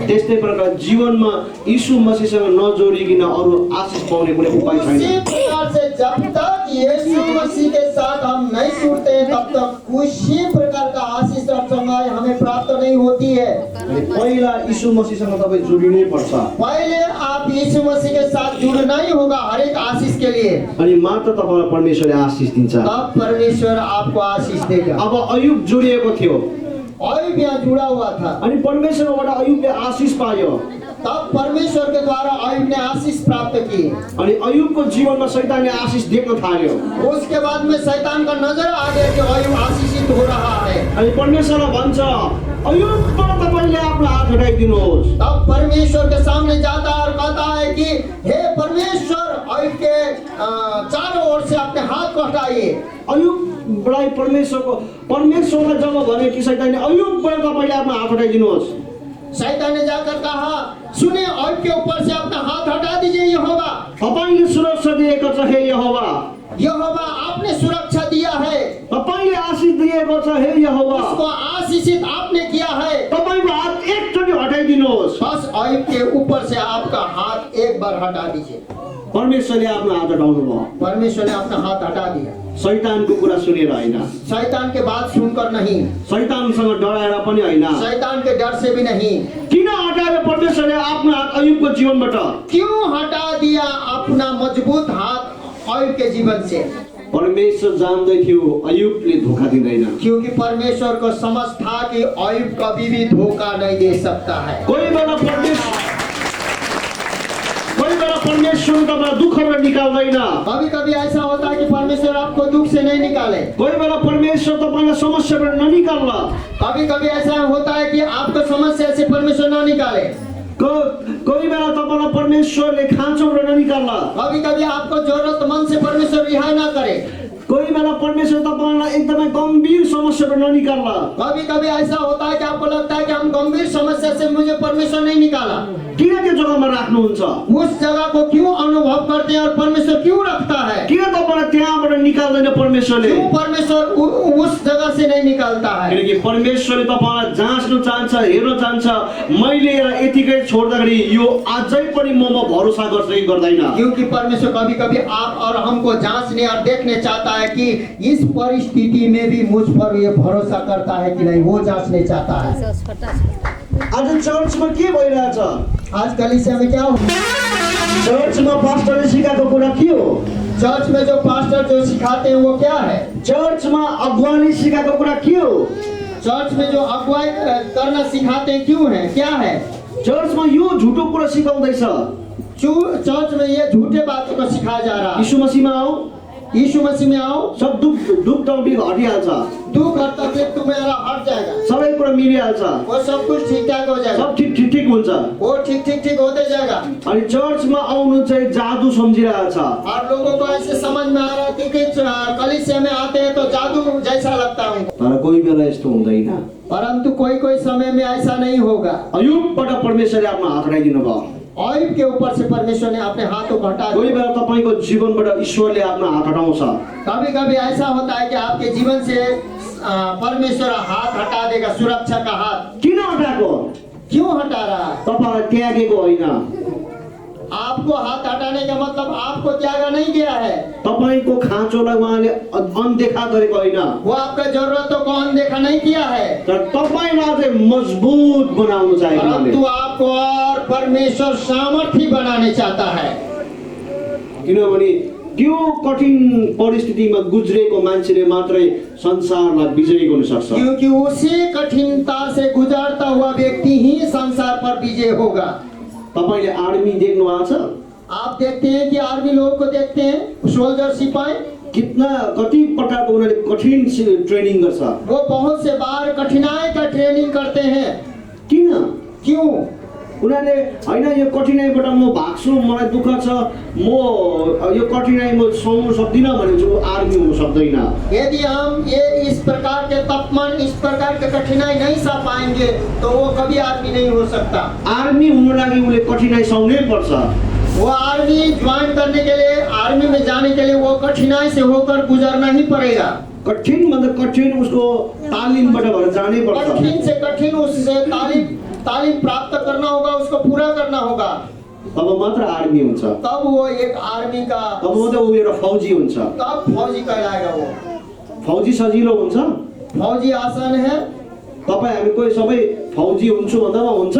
त्यस्तै प्रकार जीवनमा यीशु मसीहसँग नजोडिकन अरू आशिष पाउने कुनै उपाय उसी छैन। प्रकार से जब तक यीशु मसीह के साथ हम नहीं जुड़ते हैं, तब तक उसी प्रकार का आशीष और संगाई हमें प्राप्त नहीं होती है। अनि पहिला यीशु मसीहसँग तपाईँ जोडिनै पर्छ। पहले आप यीशु मसीह के साथ जुड़ना ही होगा हर एक आशीष के लिए, अनि मात्र तपाईँलाई परमेश्वरले आशिष दिन्छ। तब परमेश्वर आपको आशीष देगा। अब अयुब जोडिएको थियो, अयुब यहाँ जुड़ा हुआ था, अनि परमेश्वरबाट अयुबले आशिष पायो। तब परमेश्वर के द्वारा अयुब ने आशीष प्राप्त की। अनि अयुबको जीवनमा शैतानले आशिष देख्न थाल्यो। उसके बाद में शैतान का नजर आ गया कि अयुब आशीषित हो रहा है। अनि परमेश्वरले भन्छ, अयुबबाट तपाईँले आफ्नो हात हटाइदिनुहोस्। तब परमेश्वर के सामने जाता है और कहता है कि हे परमेश्वर, अयुब के चारों ओर से अपने हाथ को हटाइए। अयुबलाई परमेश्वरले जब भने कि शैतानले अयुबबाट तपाईँले आफ्नो हात हटाइदिनुहोस्, शैतान ने जाकर कहा, सुने, अयुब के ऊपर से अपना हाथ हटा दीजिए यहोवा। तपाईँले सुरक्षा दिएको छ हे यहोवा। यहोवा, आपने सुरक्षा दिया है, तपाईँले आशिष दिएको छ हे यहोवा। उसको आशीषित आपने किया है। तपाईँको हात एकचोटि हटाइदिनुहोस्। बस अयुब के ऊपर से आपका हाथ एक बार हटा दीजिए। परमेश्वरले आफ्नो हात हटाउनु भयो। परमेश्वर ने अपना हाथ हटा दिया। शैतानको कुरा सुनेर होइन, शैतान के बात सुनकर नहीं, शैतानसँग डराएर पनि होइन। शैतान के डर से भी नहीं। किन हटायो परमेश्वरले आफ्नो हात अयुबको जीवनबाट? क्यों हटा दिया अपना मजबूत हाथ अयुब के जीवन से? परमेश्वर जान्दै थियो अयुबले धोखा दिँदैन। क्योंकि परमेश्वर को समझ था कि अयुब कभी भी धोखा नहीं दे सकता है। कोही बेला परमेश्वरले तपाईँलाई दुःखबाट निकाल्दैन। कभी कभी ऐसा होता है कि परमेश्वर आपको दुख से नहीं निकाले, कोही बेला परमेश्वर तपाईँलाई समस्याबाट ननिकाल्ला। कभी कभी ऐसा होता है कि आपको समस्या से परमेश्वर न निकाले, कोही बेला तपाईँलाई परमेश्वरले खाँचोबाट ननिकाल्ला। कभी कभी आपको जरूरतमंद से परमेश्वर रिहाई ना करे, कोही बेला परमेश्वर तपाईँलाई एकदमै गम्भीर समस्याबाट ननिकाल्ला। कभी कभी ऐसा होता है कि आपको लगता है कि हम गंभीर समस्या से मुझे परमेश्वर नहीं निकाला। किन त्यो जग्गामा राख्नुहुन्छ? उस जगह को क्यों अनुभव करते हैं और परमेश्वर क्यों रखता है? किन तपाईँलाई त्यहाँबाट निकाल्दैन परमेश्वरले? क्यों परमेश्वर उस जगह से नहीं निकालता है? किनकि परमेश्वरले तपाईँलाई जाँच्न चाहन्छ, हेर्न चाहन्छ। मैले यतिकै छोड्दाखेरि यो अझै पनि ममा भरोसा गर्छ कि गर्दैन। क्योंकि परमेश्वर कभी कभी आप और हमको जांचने और देखने चाहता है कि इस परिस्थिति में भी मुझ पर ये भरोसा करता है कि नहीं, वो जांचने चाहता है। आज चर्चमा के भइरहेछ? आज कलीसिया में क्या हो? चर्चमा पास्टरले सिकाएको कुरा के हो? चर्च में जो पास्टर जो सिखाते हैं वो क्या है? चर्चमा अगुवानी सिकाएको कुरा के हो? चर्च में जो अगुवाई करना सिखाते हैं क्यों है, क्या है? चर्चमा यो झुटो कुरा सिकाउँदैछ। चर्च में ये झूठे बातों को सिखाया जा रहा है। यीशु मसीहमा आओ, यीशु मसीह में आओ, सब दुख तकलीफ हटिहाल्छ, दुख और तकलीफ तुम्हारा हट जाएगा, सबै कुरा मिलिहाल्छ, वो सब कुछ ठीक ठाक हो जाएगा, सब ठीक हुन्छ। वो ठीक होते जाएगा। अनि चर्चमा आउनु चाहिँ जादु सम्झिरहेछ। और लोगों को ऐसे समझ में आ रहा है कि कलीसिया में आते हैं तो जादू जैसा लगता है उनको, तर कोही बेला यस्तो हुँदैन। परंतु कोई समय में ऐसा नहीं होगा। अयुबबाट परमेश्वरले आफ्नो हात हटाइदिनु भयो। अयुब के ऊपर से परमेश्वर ने अपने हाथों को हटा कोही दिया। बेला तपाईँको जीवनबाट ईश्वरले आफ्नो हात हटाउँछ। कभी कभी ऐसा होता है कि आपके जीवन से परमेश्वर हाथ हटा देगा, सुरक्षा का हाथ। किन हटाएको? क्यों हटा रहा है? तपाईँलाई त्यागेको होइन। आपको हाथ हटाने का मतलब आपको त्यागा नहीं गया है, तपाईँको खाँचोलाई उहाँले अनदेखा गरेको होइन, वो आपका जरूरतों को अनदेखा नहीं किया है, तर तपाईँलाई चाहिँ मजबुत बनाउन चाहेको उहाँले। परंतु आपको और परमेश्वर सामर्थ्य बनाने चाहता है। किनभने त्यो कठिन परिस्थितिमा गुज्रेको मान्छेले मात्रै संसारलाई विजयी गर्न सक्छ। क्योंकि उसी कठिनता से गुजरता हुआ व्यक्ति ही संसार पर विजय होगा। तपाईँले आर्मी देख्नु भएको छ? आप देखते हैं कि आर्मी लोगों को देखते हैं, सोल्जर सिपाही कति प्रकारको उनीहरूले कठिन ट्रेनिङ गर्छ। वो बहुत से बार कठिनाई का ट्रेनिङ करते हैं। किन? क्यों? उनीहरूले होइन यो कठिनाइबाट म भाग्छु, मलाई दुःख छ, म यो कठिनाइ म सहनु सक्दिनँ भने चाहिँ आर्मी हुन सक्दैन। यदि हम ये इस प्रकार के तापमान, इस प्रकार के कठिनाई नहीं सह पाएंगे तो वो कभी आर्मी नहीं हो सकता। आर्मी हुनु लागि उसले कठिनाइ सहनै पर्छ। वो आर्मी ज्वाइन करने के लिए, आर्मी में जाने के लिए वो कठिनाई से होकर गुजरना ही पड़ेगा। कठिन भन्दा कठिन उसको तालिमबाट भएर जानै पर्छ। कठिन से कठिन उससे तालीम प्राप्त करना होगा, उसको पूरा करना होगा, तब मात्र आर्मी हुन्छ। तब वो एक आर्मी का, तब मात्र ऊ एउटा फौजी हुन्छ। तब फौजी कहलाएगा। वो फौजी सजिलो हुन्छ? फौजी आसान है? तपाईँ हामी कोही सबै फौजी हुन्छु भन्दामा हुन्छ?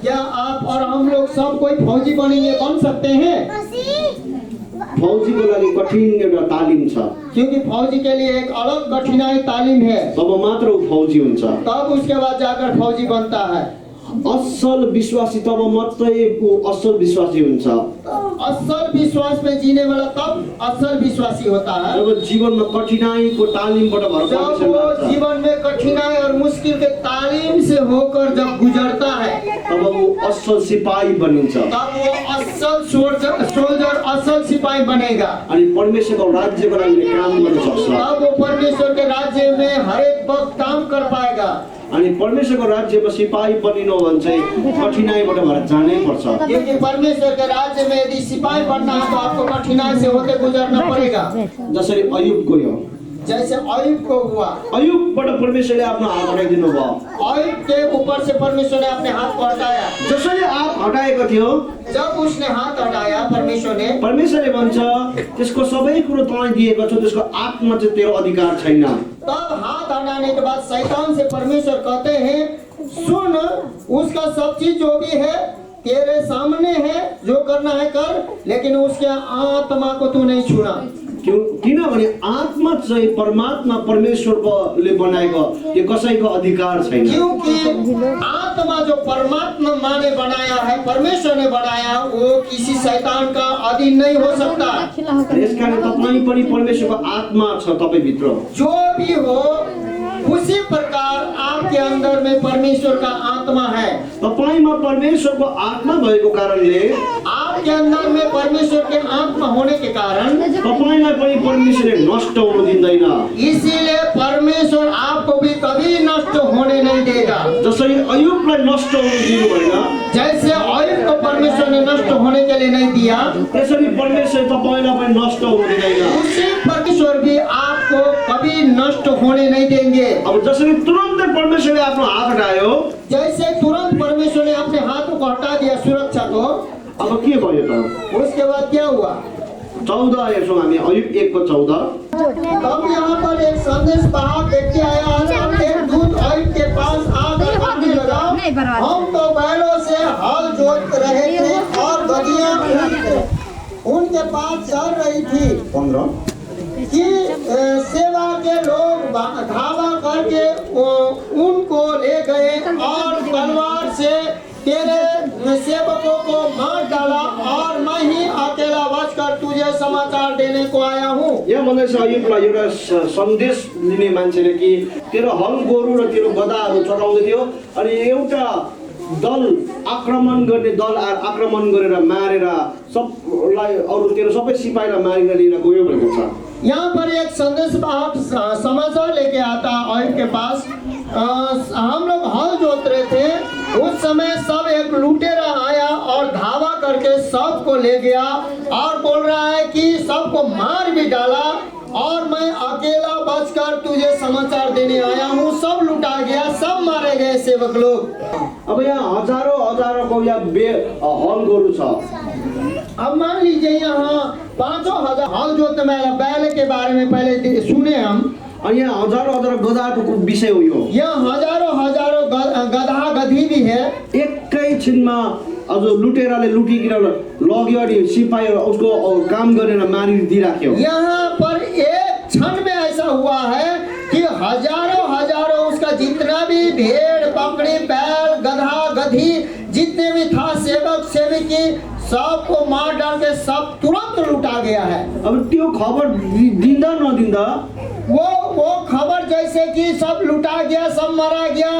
क्या आप और हम लोग सब कोई फौजी बनेंगे, बन सकते हैं? फौजीको लागि कठिन एउटा तालिम छ। क्योंकि फौजी के लिए एक अलग कठिनाई तालीम है, तब मात्र ऊ फौजी हुन्छ। तब उसके बाद जाकर फौजी बनता है। असल विश्वासी तब मात्रै ऊ असल विश्वासी हुन्छ। असल विश्वास में जीने वाला तब असल विश्वासी होता है जब जीवनमा कठिनाइको तालिमबाट भएर जब वो जीवन में कठिनाई और मुश्किल के तालीम से होकर जब गुजरता है, तब ऊ असल सिपाही बनिन्छ। तब वो असल सोल्जर, असल सिपाही बनेगा। अनि परमेश्वरको राज्यको लागि काम गर्न सक्छ। तब वो परमेश्वर के राज्य में हर एक वक्त काम कर पाएगा। अनि परमेश्वरको राज्यमा सिपाही बनिनु भने चाहिँ कठिनाइबाट भएर जानै पर्छ। क्योंकि परमेश्वर के राज्य में यदि सिपाही बनना है तो आपको कठिनाई से होते गुजरना पड़ेगा। जसरी अयुब गयो, जैसे अयुब को हुआ, अयुबबाट परमेश्वरले आफ्नो हात हटाइदिनु भयो। अयुब के ऊपर से परमेश्वर ने अपने हाथ को हटाया। जसरी हात हटाएको थियो, जब उसने हाथ हटाया परमेश्वरले भन्छ त्यसको सबै कुरो तँलाई दिएको छ, त्यसको आत्मा चाहिँ तेरो अधिकार छैन। तब हाथ हटाने के बाद शैतान से परमेश्वर कहते हैं, सुन, उसका सब चीज जो भी है तेरे सामने है, जो करना है कर, लेकिन उसके आत्मा को तू नहीं छूना। किनभने आत्मा घर चाहिँ परमात्मा परमेश्वरले बनाएको यो कसैको अधिकार छैन। क्योंकि आत्मा जो परमात्मा ने बनाया है, परमेश्वर ने बनाया, वो किसी शैतान का अधीन नहीं हो सकता। यसकारण तपाईँ पनि परमेश्वरको आत्मा छ तपाईभित्र। जो भी हो उसी प्रकार आपके अंदर में परमेश्वर का आत्मा है। तपाईमा परमेश्वरको आत्मा भएको कारणले आपके अंदर में परमेश्वर के आत्मा होने के कारण तपाईलाई पनि परमेश्वरले नष्ट हुन दिँदैन। इसीलिए परमेश्वर आपको भी कभी नष्ट होने नहीं देगा। जसरी अयुबलाई नष्ट हुन दिनु भएन, जैसे अयुब को परमेश्वर ने नष्ट होने के लिए नहीं दिया, त्यसरी परमेश्वर तपाईलाई पनि नष्ट हुन दिँदैन। उसी परमेश्वर भी आपको कभी नष्ट होने नहीं देंगे। अब जसरी तुरन्तै परमेश्वरले आफ्नो हात हटायो, जैसे तुरंत परमेश्वर ने अपने हाथों को हटा दिया सुरक्षा को, अब के भयो त? उसके बाद क्या हुआ? 14 हेर्छौँ हामी, अयुब 1:14। तब यहाँ पर एक संदेश वाहक व्यक्ति आया और एक दूत अयुब के पास आकर कहने लगा, हम तो बैलों से हल जोत रहे थे और गधियां उनके पास चल रही थी 15 कि सेवा के लोग धावा करके उनको ले गए और तलवार से तेरे सेवकों को मार डाला और मैं ही अकेला बचकर तुझे समाचार देने को आया हूँ। यहाँ भन्दैछ अयुबलाई एउटा सन्देश दिने मान्छेले कि तेरो हल गोरु र तेरो गधाहरू चढाउँदै थियो अनि एउटा दल आक्रमण गर्ने दल आक्रमण गरेर मारेर सबलाई अरू तेरो सबै सिपाहीलाई मारेर लिएर गयो भनेको छ। यहाँ पर एक संदेश वाहक समाचार लेके आता अयुब के पास, हम लोग हल जोत रहे थे, उस समय सब एक लुटेरा आया और धावा करके सबको ले गया और बोल रहा है कि सबको मार भी डाला और मैं अकेला बचकर तुझे समाचार देने आया हूँ। सब लुटा गया, सब मारे गए सेवक लोग। अब यहाँ हजारौं यहाँ हल गोरु छ। अब मान लीजिए यहाँ 5,000 हल जोतने वाला बैल के बारे में पहले सुने हम, अनि यहाँ हजारौं गधाको विषय हो यो। यहाँ हजारों गधा गधी भी है। एकैछिनमा अझ लुटेराले लुटिकिन लग्यो अनि सिपाही उसको काम गरेर मारिदिराख्यो। यहाँ पर एक क्षण में ऐसा हुआ है कि हजारों उसका जितना भी भेड़ बकरी बैल गधा गधी जितने भी था सेवक सेविकी सबको मार डाल के सब तुरंत लुटा गया है। अब त्यो खबर दिँदा नदिँदा वो खबर जैसे कि सब लुटा गया सब मारा गया,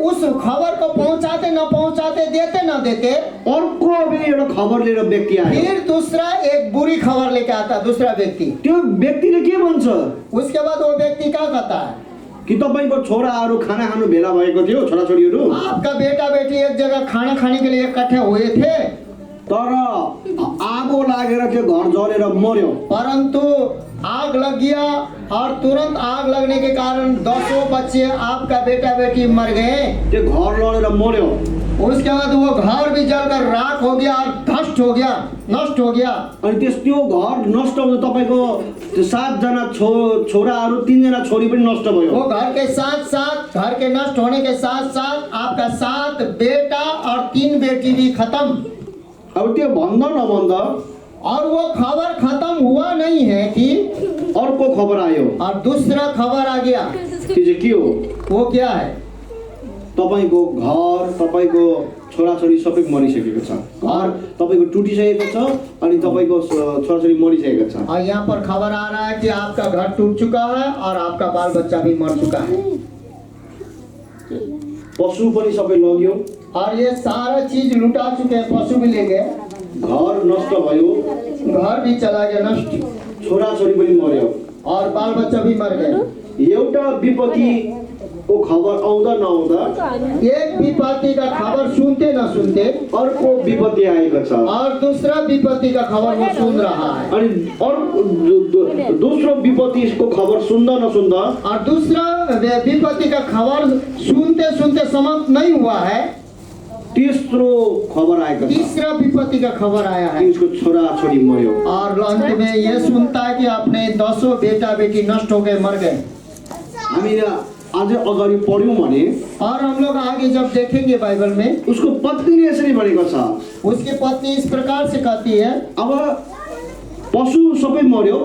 उस खबर को पहुंचाते न पहुंचाते देते न देते अर्को अब एउटा खबर लिएर व्यक्ति आयो। फिर दूसरा एक बुरी खबर लेके आता दूसरा व्यक्ति। त्यो व्यक्तिले के भन्छ? उसके बाद वो व्यक्ति क्या कहता है कि तपाईको छोराहरू खाना खानु भेला भएको थियो, छोराछोरीहरू आपका बेटा बेटी एक जगह खाना खाने के लिए इकट्ठे हुए थे, तर आगो लागेर त्यो घर जलेर मर्यो। परंतु आग लग गया और तुरंत आग लगने के कारण 10 बच्चे आपका बेटा बेटी मर गए। त्यो घर लडेर मर्यो। उसके बाद वो घर भी जलकर राख हो गया और नष्ट हो गया। अनि त्यो घर नष्ट हुँदा तपाईको 7 जना छोराहरू 3 जना छोरी पनि नष्ट भयो। वो घर के साथ घर के नष्ट होने के साथ आपका 7 बेटा और 3 बेटी भी खत्म। अब त्यो भन्दा नभन्दा और वो खबर खत्म हुआ नहीं है कि अर्को खबर आयो और दूसरा खबर आ गया। कि चाहिँ के हो? वो क्या है? तपाईको घर तपाईको छोराछोरी सबै मरिसकेको छ और तपाईको टुटिसकेको छ अनि तपाईको छोराछोरी मरिसकेको छ। और यहाँ पर खबर आ रहा है कि आपका घर टूट चुका है और आपका बाल बच्चा भी मर चुका है। पशु पनि सबै लग्यो और ये सारा चीज लुटा चुके हैं, पशु भी ले गए, घर नष्ट भयो, घर भी चला गया नष्ट, छोराछोरी पनि मर्यो और बाल बच्चा भी मर गए। एउटा विपत्तिको खबर आउँदा नआउँदा एक विपत्ति का खबर सुनते न सुनते अर्को विपत्ति आएको छ और दूसरा विपत्ति का खबर वो सुन रहा है अनि दोस्रो विपत्तिको खबर सुन्दा नसुन्दा और दूसरा विपत्ति का खबर सुनते सुनते समाप्त नहीं हुआ है, तेस्रो खबर आएको छ। तीसरा विपत्ति का खबर आया है उसको छोराछोरी मर्यो और अंत में यह सुनता है कि अपने 10 बेटा बेटी नष्ट हो गए, मर गए। हामीले आज अगाडि पढ्यौं भने और हम लोग आगे जब देखेंगे बाइबल में उसको पत्नीले यसरी भनेको छ। उसकी पत्नी इस प्रकार से कहती है, अब पशु सबै मर्यो,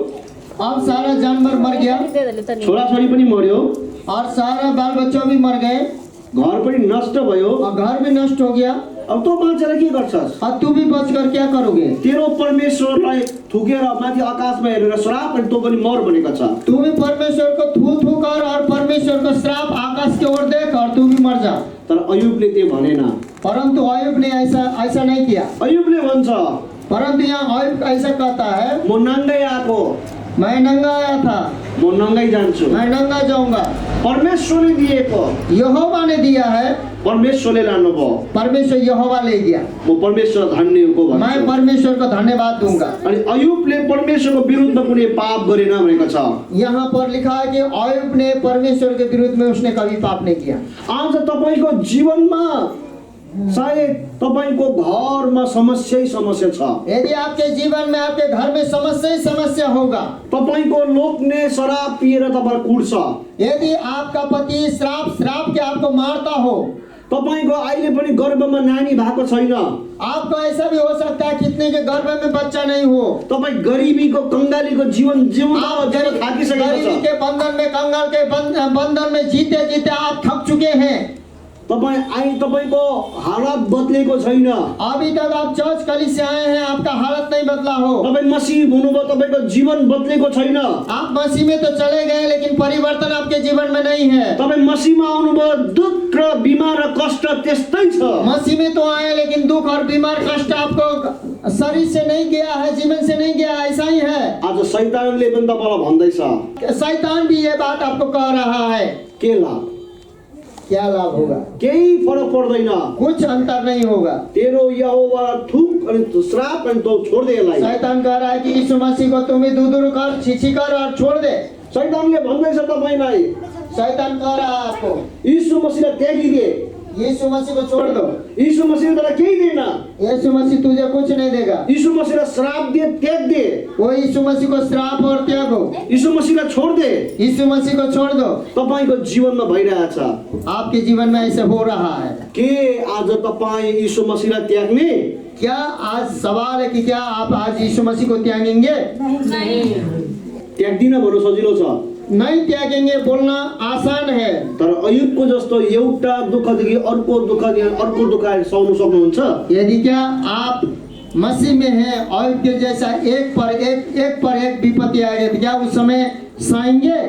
अब सारा जानवर मर गया छोराछोरी पनि मर्यो, और सारा बाल बच्चा भी मर गए घर पनि नष्ट भयो। और घर भी नष्ट हो गया। अब तँ बाँचेर के गर्छस्? और तू भी बचकर क्या करोगे? तेरो परमेश्वरलाई थुकेर माथि आकाशमा हेरेर श्राप अनि तँ पनि मर भनेको छ। तू भी परमेश्वर को थू थू कर और परमेश्वर को श्राप आकाश की ओर देख और तू भी मर जा। तर अयुबले त्यो भनेन। परंतु अयुब ने ऐसा नहीं किया। अयुबले भन्छ, परंतु यहाँ अयुब ऐसा कहता है, म नङ्गै आएको, मैं नंगा आया था, म नङ्गै जान्छु। मैं नंगा जाऊंगा। परमेश्वरले दिएको, यहोवा ने दिया है, परमेश्वरले लानुभयो। परमेश्वर यहोवा ले गया। म परमेश्वर धन्यको मैं भन्छु। परमेश्वर को धन्यवाद दूंगा। अनि अयुबले परमेश्वरको विरुद्ध कुनै पाप गरेन भनेको छ। यहाँ पर लिखा है कि अयुब ने परमेश्वर के विरुद्ध में उसने कभी पाप नहीं किया। आज तपाईँको जीवनमा सायद तपाईँको घरमा समस्या ही समस्या छ। यदि आपके जीवन में आपके घर में समस्या ही समस्या होगा, तपाईँको लोग्ने शराब पिएर तपाईँ कुट्छ, यदि आपका पति श्राप के आपको मारता हो, तपाईँको अहिले पनि गर्भमा नानी भएको छैन, आपको ऐसा भी हो सकता है कितने के गर्भ में बच्चा नहीं हो, तपाईँ गरिबीको कंगालीको जीवन जिउन आप थाकिसकेको गरीबी छ, के बंधन में, कंगाल के बंधन में जीते जीते आप थक चुके हैं, तपाईँको हालत बदलेको छैन, अभी तक आप चर्च कली से आए हैं, आपका हालत नहीं बदला हो, तपाईँ मसीह हुनुभयो, तपाईँको जीवन बदलेको छैन, आप मसीह में तो चले गए लेकिन परिवर्तन आपके जीवन में नहीं है। तपाईँ मसीहमा आउनुभयो, दुःख र बिमार र कष्ट त्यस्तै छ। मसीह में तो आए लेकिन दुख और बीमार कष्ट आपको शरीर से नहीं गया है, जीवन से नहीं गया, ऐसा ही है। आज शैतानले पनि तपाईँलाई भन्दैछ, शैतान भी ये बात आपको कह रहा है, के लाभ? क्या लाभ होगा? केही फरक पर्दैन। कुछ अंतर नहीं होगा। तेरो यहोवा थुक अनि श्राप अनि तँ छोड दे यसलाई। शैतान कह रहा है कि यीशु मसीह को तुम ही दूर कर, छिछी कर और छोड़ दे। शैतानले भन्दैछ तपाईलाई, शैतान कह रहा है आपको, यीशु मसीहलाई त्यागिदे, यीशु मसीह को छोड़ दो। यीशु मसीहले तँलाई केही दिएन, यीशु मसीह तुझे कुछ नहीं देगा। यीशु मसीहलाई श्राप दे, त्याग दे, वो यीशु मसीह को श्राप और त्याग हो, यीशु मसीहलाई छोड दे। यीशु मसीह को छोड़ दो। तपाईको जीवनमा भइरहेछ आपके जीवन में ऐसे हो रहा है। के आज तपाईँ यीशु मसीहलाई त्याग्ने? क्या आज सवाल है कि क्या आप आज यीशु मसीह को त्यागेंगे? त्याग्दिन भन्नु सजिलो छ, नहीं त्यागेंगे बोलना आसान है, तर अयुबको जस्तो एउटा दुःखदेखि अर्को दुःख सहनु सक्नुहुन्छ? यदि क्या आप मसीह में हैं और के जैसा एक पर एक विपत्ति आएगी तो क्या उस समय सहेंगे?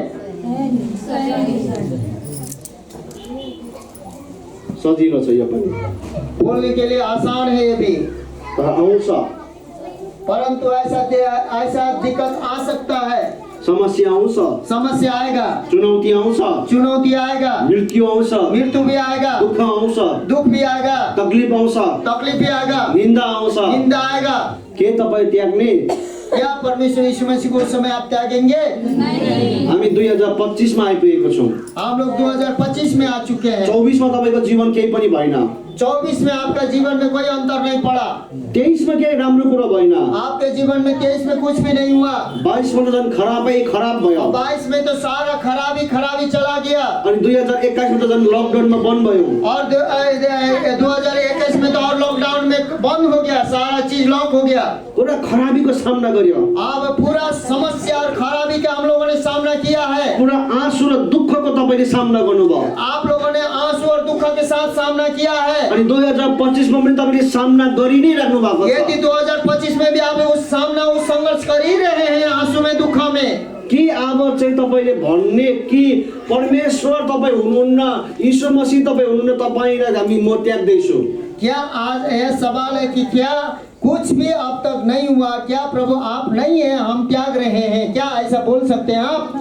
सजिलो छ यो पनि, बोलने के लिए आसान है ये भी, तर आउँछ, परंतु ऐसा दिक्कत आ सकता है, समस्या आउँछ, समस्या आएगा, चुनौती आउँछ, चुनौती आएगा, मृत्यु आउँछ, मृत्यु भी आएगा, दुःख आउँछ, दुख भी आएगा, तकलिफ आउँछ, तकलीफ भी आएगा, निन्दा आउँछ। निंदा आएगा। के तपाईँ त्याग्ने? क्या परमेश्वर यीशु मसीह को उस समय आप त्यागेंगे? हामी 2025 मा आइपुगेको छौँ। हम लोग 2025 में आ चुके हैं। 24 मा तपाईँको जीवन केही पनि भएन, 24 में आपका जीवन में कोई अंतर नहीं पड़ा, 23 मा केही राम्रो कुरा भएन, आपके जीवन में 23 में कुछ भी नहीं हुआ, 22 मा त झन् खराब भयो, 22 में तो सारा खराबी चला गया, अनि 2021 मा त झन् लकडाउनमा बन्द भयो, और 2021 में तो और लॉकडाउन में बंद हो गया, सारा चीज लॉक हो गया। पुरा खराबीको सामना गर्यो, अब पूरा समस्या और खराबी का हम लोगों ने सामना किया है। पुरा आँसु र दुःखको तपाईँले सामना गर्नुभयो, आप लोगों ने आंसू और दुख के साथ सामना किया है। अनि 2025 मा पनि तपाईँले सामना गरि नै राख्नु भएको यदि छ। 2025 में भी आप उस संघर्ष कर ही रहे हैं, आंसू में दुख में, कि अब चाहिँ तपाईँले भन्ने कि परमेश्वर तपाईँ हुनुहुन्न, यीशु मसीह तपाईँ हुनुहुन्न, तपाईँलाई हामी म त्याग्दैछु? क्या आज यह सवाल है कि क्या कुछ भी अब तक नहीं हुआ, क्या प्रभु आप नहीं है, हम त्याग रहे हैं, क्या ऐसा बोल सकते हैं आप?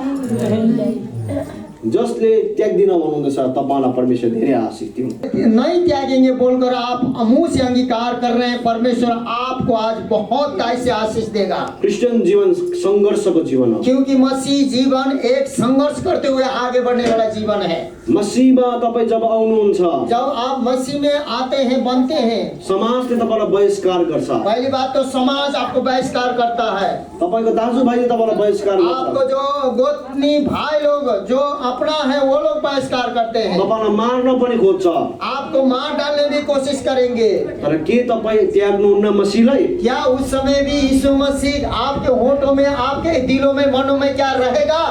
जसले त्याग्दिन भन्नुहुँदैछ तपाईँलाई परमेश्वर धेरै आशीष दिउन्। नहीं त्यागेंगे बोलकर आप मुंह से अंगीकार कर रहे हैं, परमेश्वर आपको आज बहुत ऐसे आशीष देगा। क्रिस्चियन जीवन संघर्षको जीवन हो, क्योंकि मसीह जीवन एक संघर्ष करते हुए आगे बढ़ने वाला जीवन है। मसीहमा तपाईँ जब आउनुहुन्छ, जब आप मसीह में आते हैं, बनते हैं, समाजले तपाईँलाई बहिष्कार गर्छ, पहली बात तो समाज आपको बहिष्कार करता है, तपाईँको दाजुभाइले तपाईँलाई बहिष्कार आपको गर्छ, जो गोतनी भाई लोग जो अपना है वो लोग बहिष्कार करते हैं, तपाईँलाई मार्न पनि खोज्छ। आपको मार डालने की कोशिश करेंगे। तर के तपाईँ त्याग्नुहुन्न मसीहलाई? क्या उस समय भी यीशु मसीह आपके होठों में, आपके दिलों में, मनों में क्या रहेगा?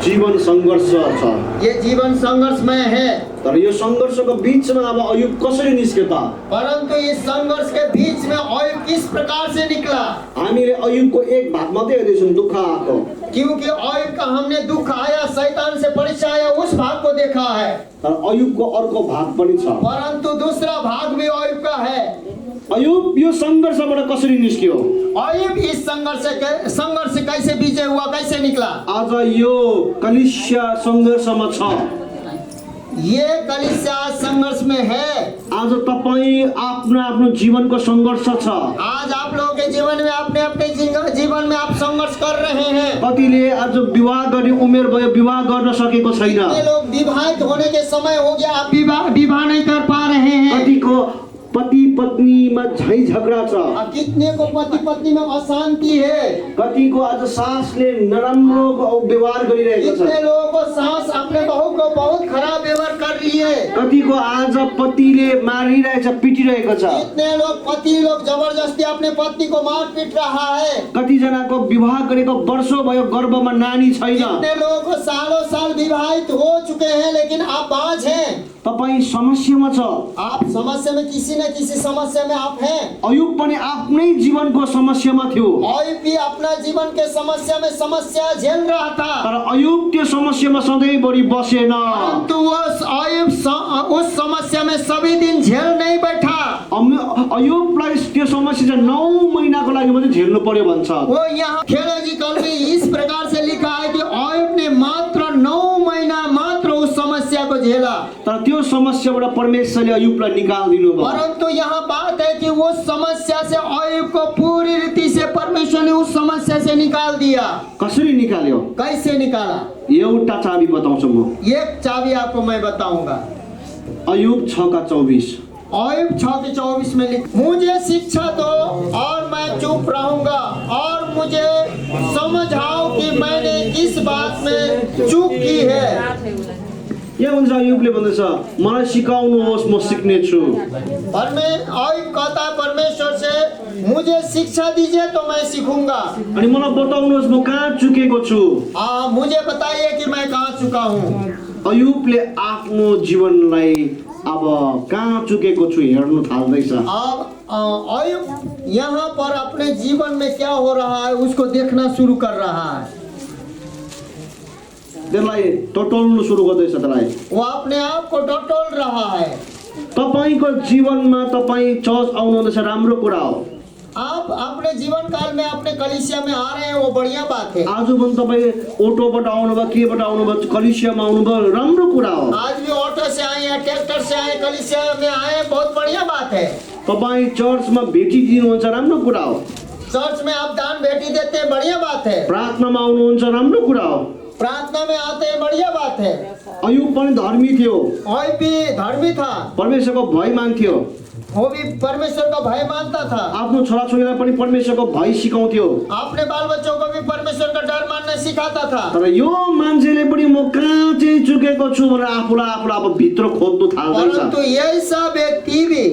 जीवन सङ्घर्ष छ। ये जीवन संघर्षमय है, तर यो सङ्घर्षको बीचमा अब अयुब कसरी निस्क्यो त? परंतु इस संघर्ष के बीच में अयुब किस प्रकार से निकला? हामीले अयुबको एक भाग मात्रै हेर्दैछौँ, दुःख आएको। क्योंकि अयुब का हमने दुख आया, शैतान से परीक्षा आया, उस भाग को देखा है, तर अयुबको अर्को भाग पनि छ। परंतु दूसरा भाग भी अयुब का है। अयुब यो सङ्घर्षबाट कसरी निस्क्यो? अयुब इस संघर्ष से कैसे विजय हुआ, कैसे निकला? आज यो कलिसिया सङ्घर्षमा छ। ये कलीसिया संघर्ष में है। आज तपाईँ आफ्नो आफ्नो जीवनको सङ्घर्ष छ। आज आप लोगों के जीवन में, अपने अपने जीवन में आप संघर्ष कर रहे हैं। कतिले आज विवाह गर्ने उमेर भयो, विवाह गर्न सकेको छैन। ये लोग विवाहित होने के समय हो गया, आप विवाह नहीं कर पा रहे हैं। कतिको पति पत्नीमा झै झगडा छ। कितने को पति पत्नी में अशांति है। कतिको आज सासले नराम्रो व्यवहार गरिरहेको छ। कितने लोगों को सास अपने बहू को बहुत खराब व्यवहार कर रही है। कतिको आज पतिले मारिरहेछ, पिटिरहेको छ। कितने लोग पति लोग जबरदस्ती अपने पत्नी को मार पीट रहा है। कतिजनाको विवाह गरेको वर्षौं भयो, गर्भमा नानी छैन। कितने लोगों को सालों साल विवाहित हो चुके हैं लेकिन आप बाँझ हैं। तपाईँ समस्यामा छ। आप समस्या में, किसी न किसी समस्या में आप हैं। अयुब पनि आफ्नै जीवनको समस्यामा थियो। अयुब भी अपना जीवन के समस्या में समस्या झेल रहा था। तर अयुब त्यो समस्यामा सधैँभरि बसेन। परंतु अयुब उस समस्या में सभी दिन झेल नहीं बैठा। अयुबलाई त्यो समस्या 9 महिनाको लागि मात्रै झेल्नु पर्यो भन्छ। वो यहाँ थियोलॉजिकल में इस प्रकार से लिखा है कि अयुब ने मात्र 9 महीना मात्र उस समस्या को झेला। तर त्यो समस्याबाट परमेश्वरले अयुबलाई निकालिदिनु भयो। परंतु यहाँ बात है कि उस समस्या से अयुब को पूरी रीति से परमेश्वर ने उस समस्या से निकाल दिया। कसरी निकाल्यो? कैसे निकाला? एउटा चाबी बताउँछु म। एक चाबी आपको मैं बताऊंगा। अयुब 6:24। अयुब 6:24 में लिख, मुझे शिक्षा दो और मैं चुप रहूंगा और मुझे समझाओ कि मैंने किस बात में चूक की है। यहाँ हुन्छ अयुबले भन्दैछ, मलाई सिकाउनुहोस्, म सिक्ने छु। अयुब कहता है परमेश्वर से, मुझे शिक्षा दीजिए तो मैं सीखूंगा। अनि मलाई बताउनुहोस् म कहाँ चुकेको छु। मुझे बताइए कि मैं कहाँ चुका हूँ। अयुबले आफ्नो जीवनलाई अब कहाँ चुकेको छु हेर्नु थाल्दैछ। अब अयुब यहाँ पर अपने जीवन में क्या हो रहा है उसको देखना शुरू कर रहा है। त्यसलाई टटोल्नु सुरु गर्दैछ। त्यसलाई वो अपने आप को टटोल रहा है। तपाईको जीवनमा तपाईँ चर्च आउनुहुँदैछ, राम्रो कुरा हो। आप अपने जीवन काल में अपने कलीसिया में आ रहे हैं, वो बढ़िया बात है। आज पनि तपाईँ ऑटोबाट आउनुभयो, केबाट आउनुभयो, कलिसियामा आउनुभयो, राम्रो कुरा हो। आज भी ऑटो से आए हैं, ट्रैक्टर से आए, कलीसिया में आए, बहुत बढ़िया बात है। तपाईँ चर्चमा भेटिदिनुहुन्छ, राम्रो कुरा हो। चर्च में आप दान भेटी देते हैं, बढ़िया बात है। प्रार्थनामा आउनुहुन्छ, राम्रो कुरा हो। प्रार्थना में आते हैं, बढ़िया बात है। अयुब पनि धर्मी थियो। अयुब भी धर्मी था, परमेश्वरको भय मान्थ्यो। वो भी परमेश्वर का भय मानता था। आफ्नो छोराछोरीलाई पनि परमेश्वरको भय सिकाउँथ्यो। अपने बाल बच्चों को भी परमेश्वर का डर मानना सिखाता था। तर यो मान्छेले पनि म कहाँ चाहिँ चुकेको छु भनेर आफूलाई अब भित्र खोज्नु थाल्दैछ। परन्तु ऐसा व्यक्ति भी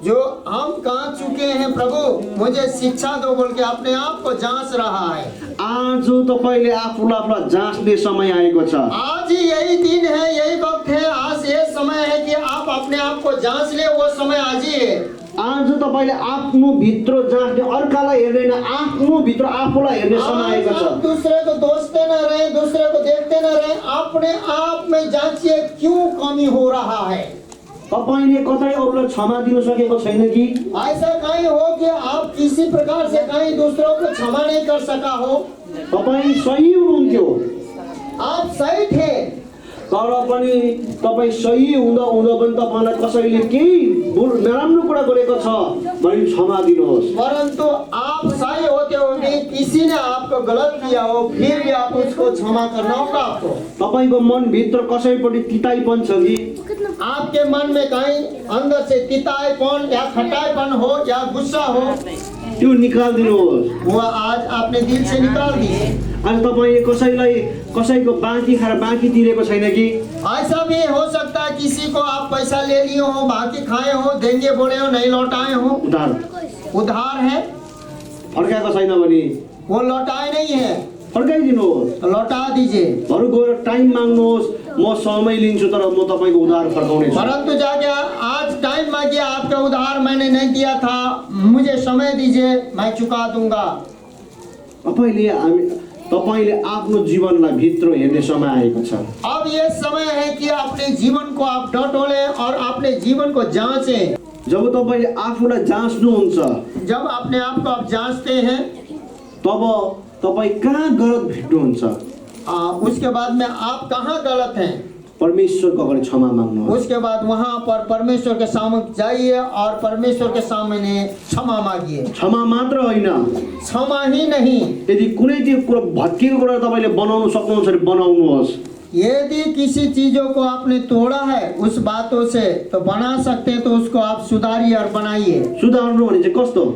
जो हम कहाँ चुके हैं प्रभु, मुझे शिक्षा दो बोल के अपने आप को जांच रहा है। आज तपाईले आफूलाई जाँच्ने समय आएको छ। आज ही यही दिन है, यही वक्त है, आज ये समय है कि आप अपने आप को जांच ले, वो समय आज ही है। आज तपाईले आफ्नो भित्र जाँच्ने, अर्कालाई हेर्दैन, आफ्नो भित्र आफूलाई हेर्ने समय आएको छ। दूसरे को दोषते न रहे, दूसरे को देखते न रहे, अपने आप में जांचिए क्यों कमी हो रहा है। तपाईले कतै अरूलाई क्षमा दिन सकेको छैन कि? ऐसा कहीं हो कि आप किसी प्रकार से कहीं दूसरों को क्षमा नहीं कर सका हो। तपाई सही हुनुहुन्थ्यो, आप सही थे, तर पनि तपाई सही हुँदा पनि तपाईलाई कसैले केही नराम्रो कुरा गरेको छ भने क्षमा दिनुहोस्। परंतु आप सही होते हुए भी किसी ने आपको गलत किया हो, फिर भी आप उसको क्षमा करना होगा आपको। तपाईको मन भित्र कसैपट्टि तिताइपन छ कि? आपके मन में कहीं अंदर से तिताईपन या खटाईपन हो या गुस्सा हो, त्यो निकाल्दिनुहोस्। वो आज आपने दिल से निकाल दिए। आज तपाईँले कसैको बाँकी खाएर बाँकी तिरेको छैन कि? ऐसा भी हो सकता है किसी को आप पैसा ले लिए हो, बाकी खाए हो, देंगे बोले हो, नहीं लौटाए हो। उधार है, फर्काएको छैन भने वो लौटाए नहीं है, फर्काइदिनुहोस्। लौटा दीजिए। बरु गएर टाइम माग्नुहोस्, म समय लिन्छु तर म तपाईँको उधार फर्काउनेछु। परंतु जाके आज टाइम मांगिए, आपका उधार मैंने नहीं दिया था, मुझे समय दीजिए, मैं चुका दूंगा। तपाईँले आफ्नो जीवनलाई भित्र हेर्ने समय आएको छ। अब ये समय है कि अपने जीवन को आप टटोलें और अपने जीवन को जांचें। जब तपाईँले आफूलाई जाँच्नुहुन्छ, जब अपने आप को आप जांचते हैं, तब तपाईँ कहाँ गलत भेट्नुहुन्छ, उसके बाद में आप कहाँ गलत हैं, परमेश्वरको अगाडि क्षमा माग्नुहोस्। उसके बाद वहाँ पर परमेश्वर के सामने जाइए और परमेश्वर के सामने क्षमा मांगिए। क्षमा मात्र होइन, क्षमा ही नहीं, यदि कुनै त्यो कुरो भत्किएको कुरा तपाईँले बनाउन सक्नुहुन्छ भने बनाउनुहोस्। यदि किसी चीजों को आपने तोड़ा है उस बातों से तो बना सकते हैं, तो उसको आप सुधारिए और बनाइए। सुधार्नु भने चाहिँ कस्तो?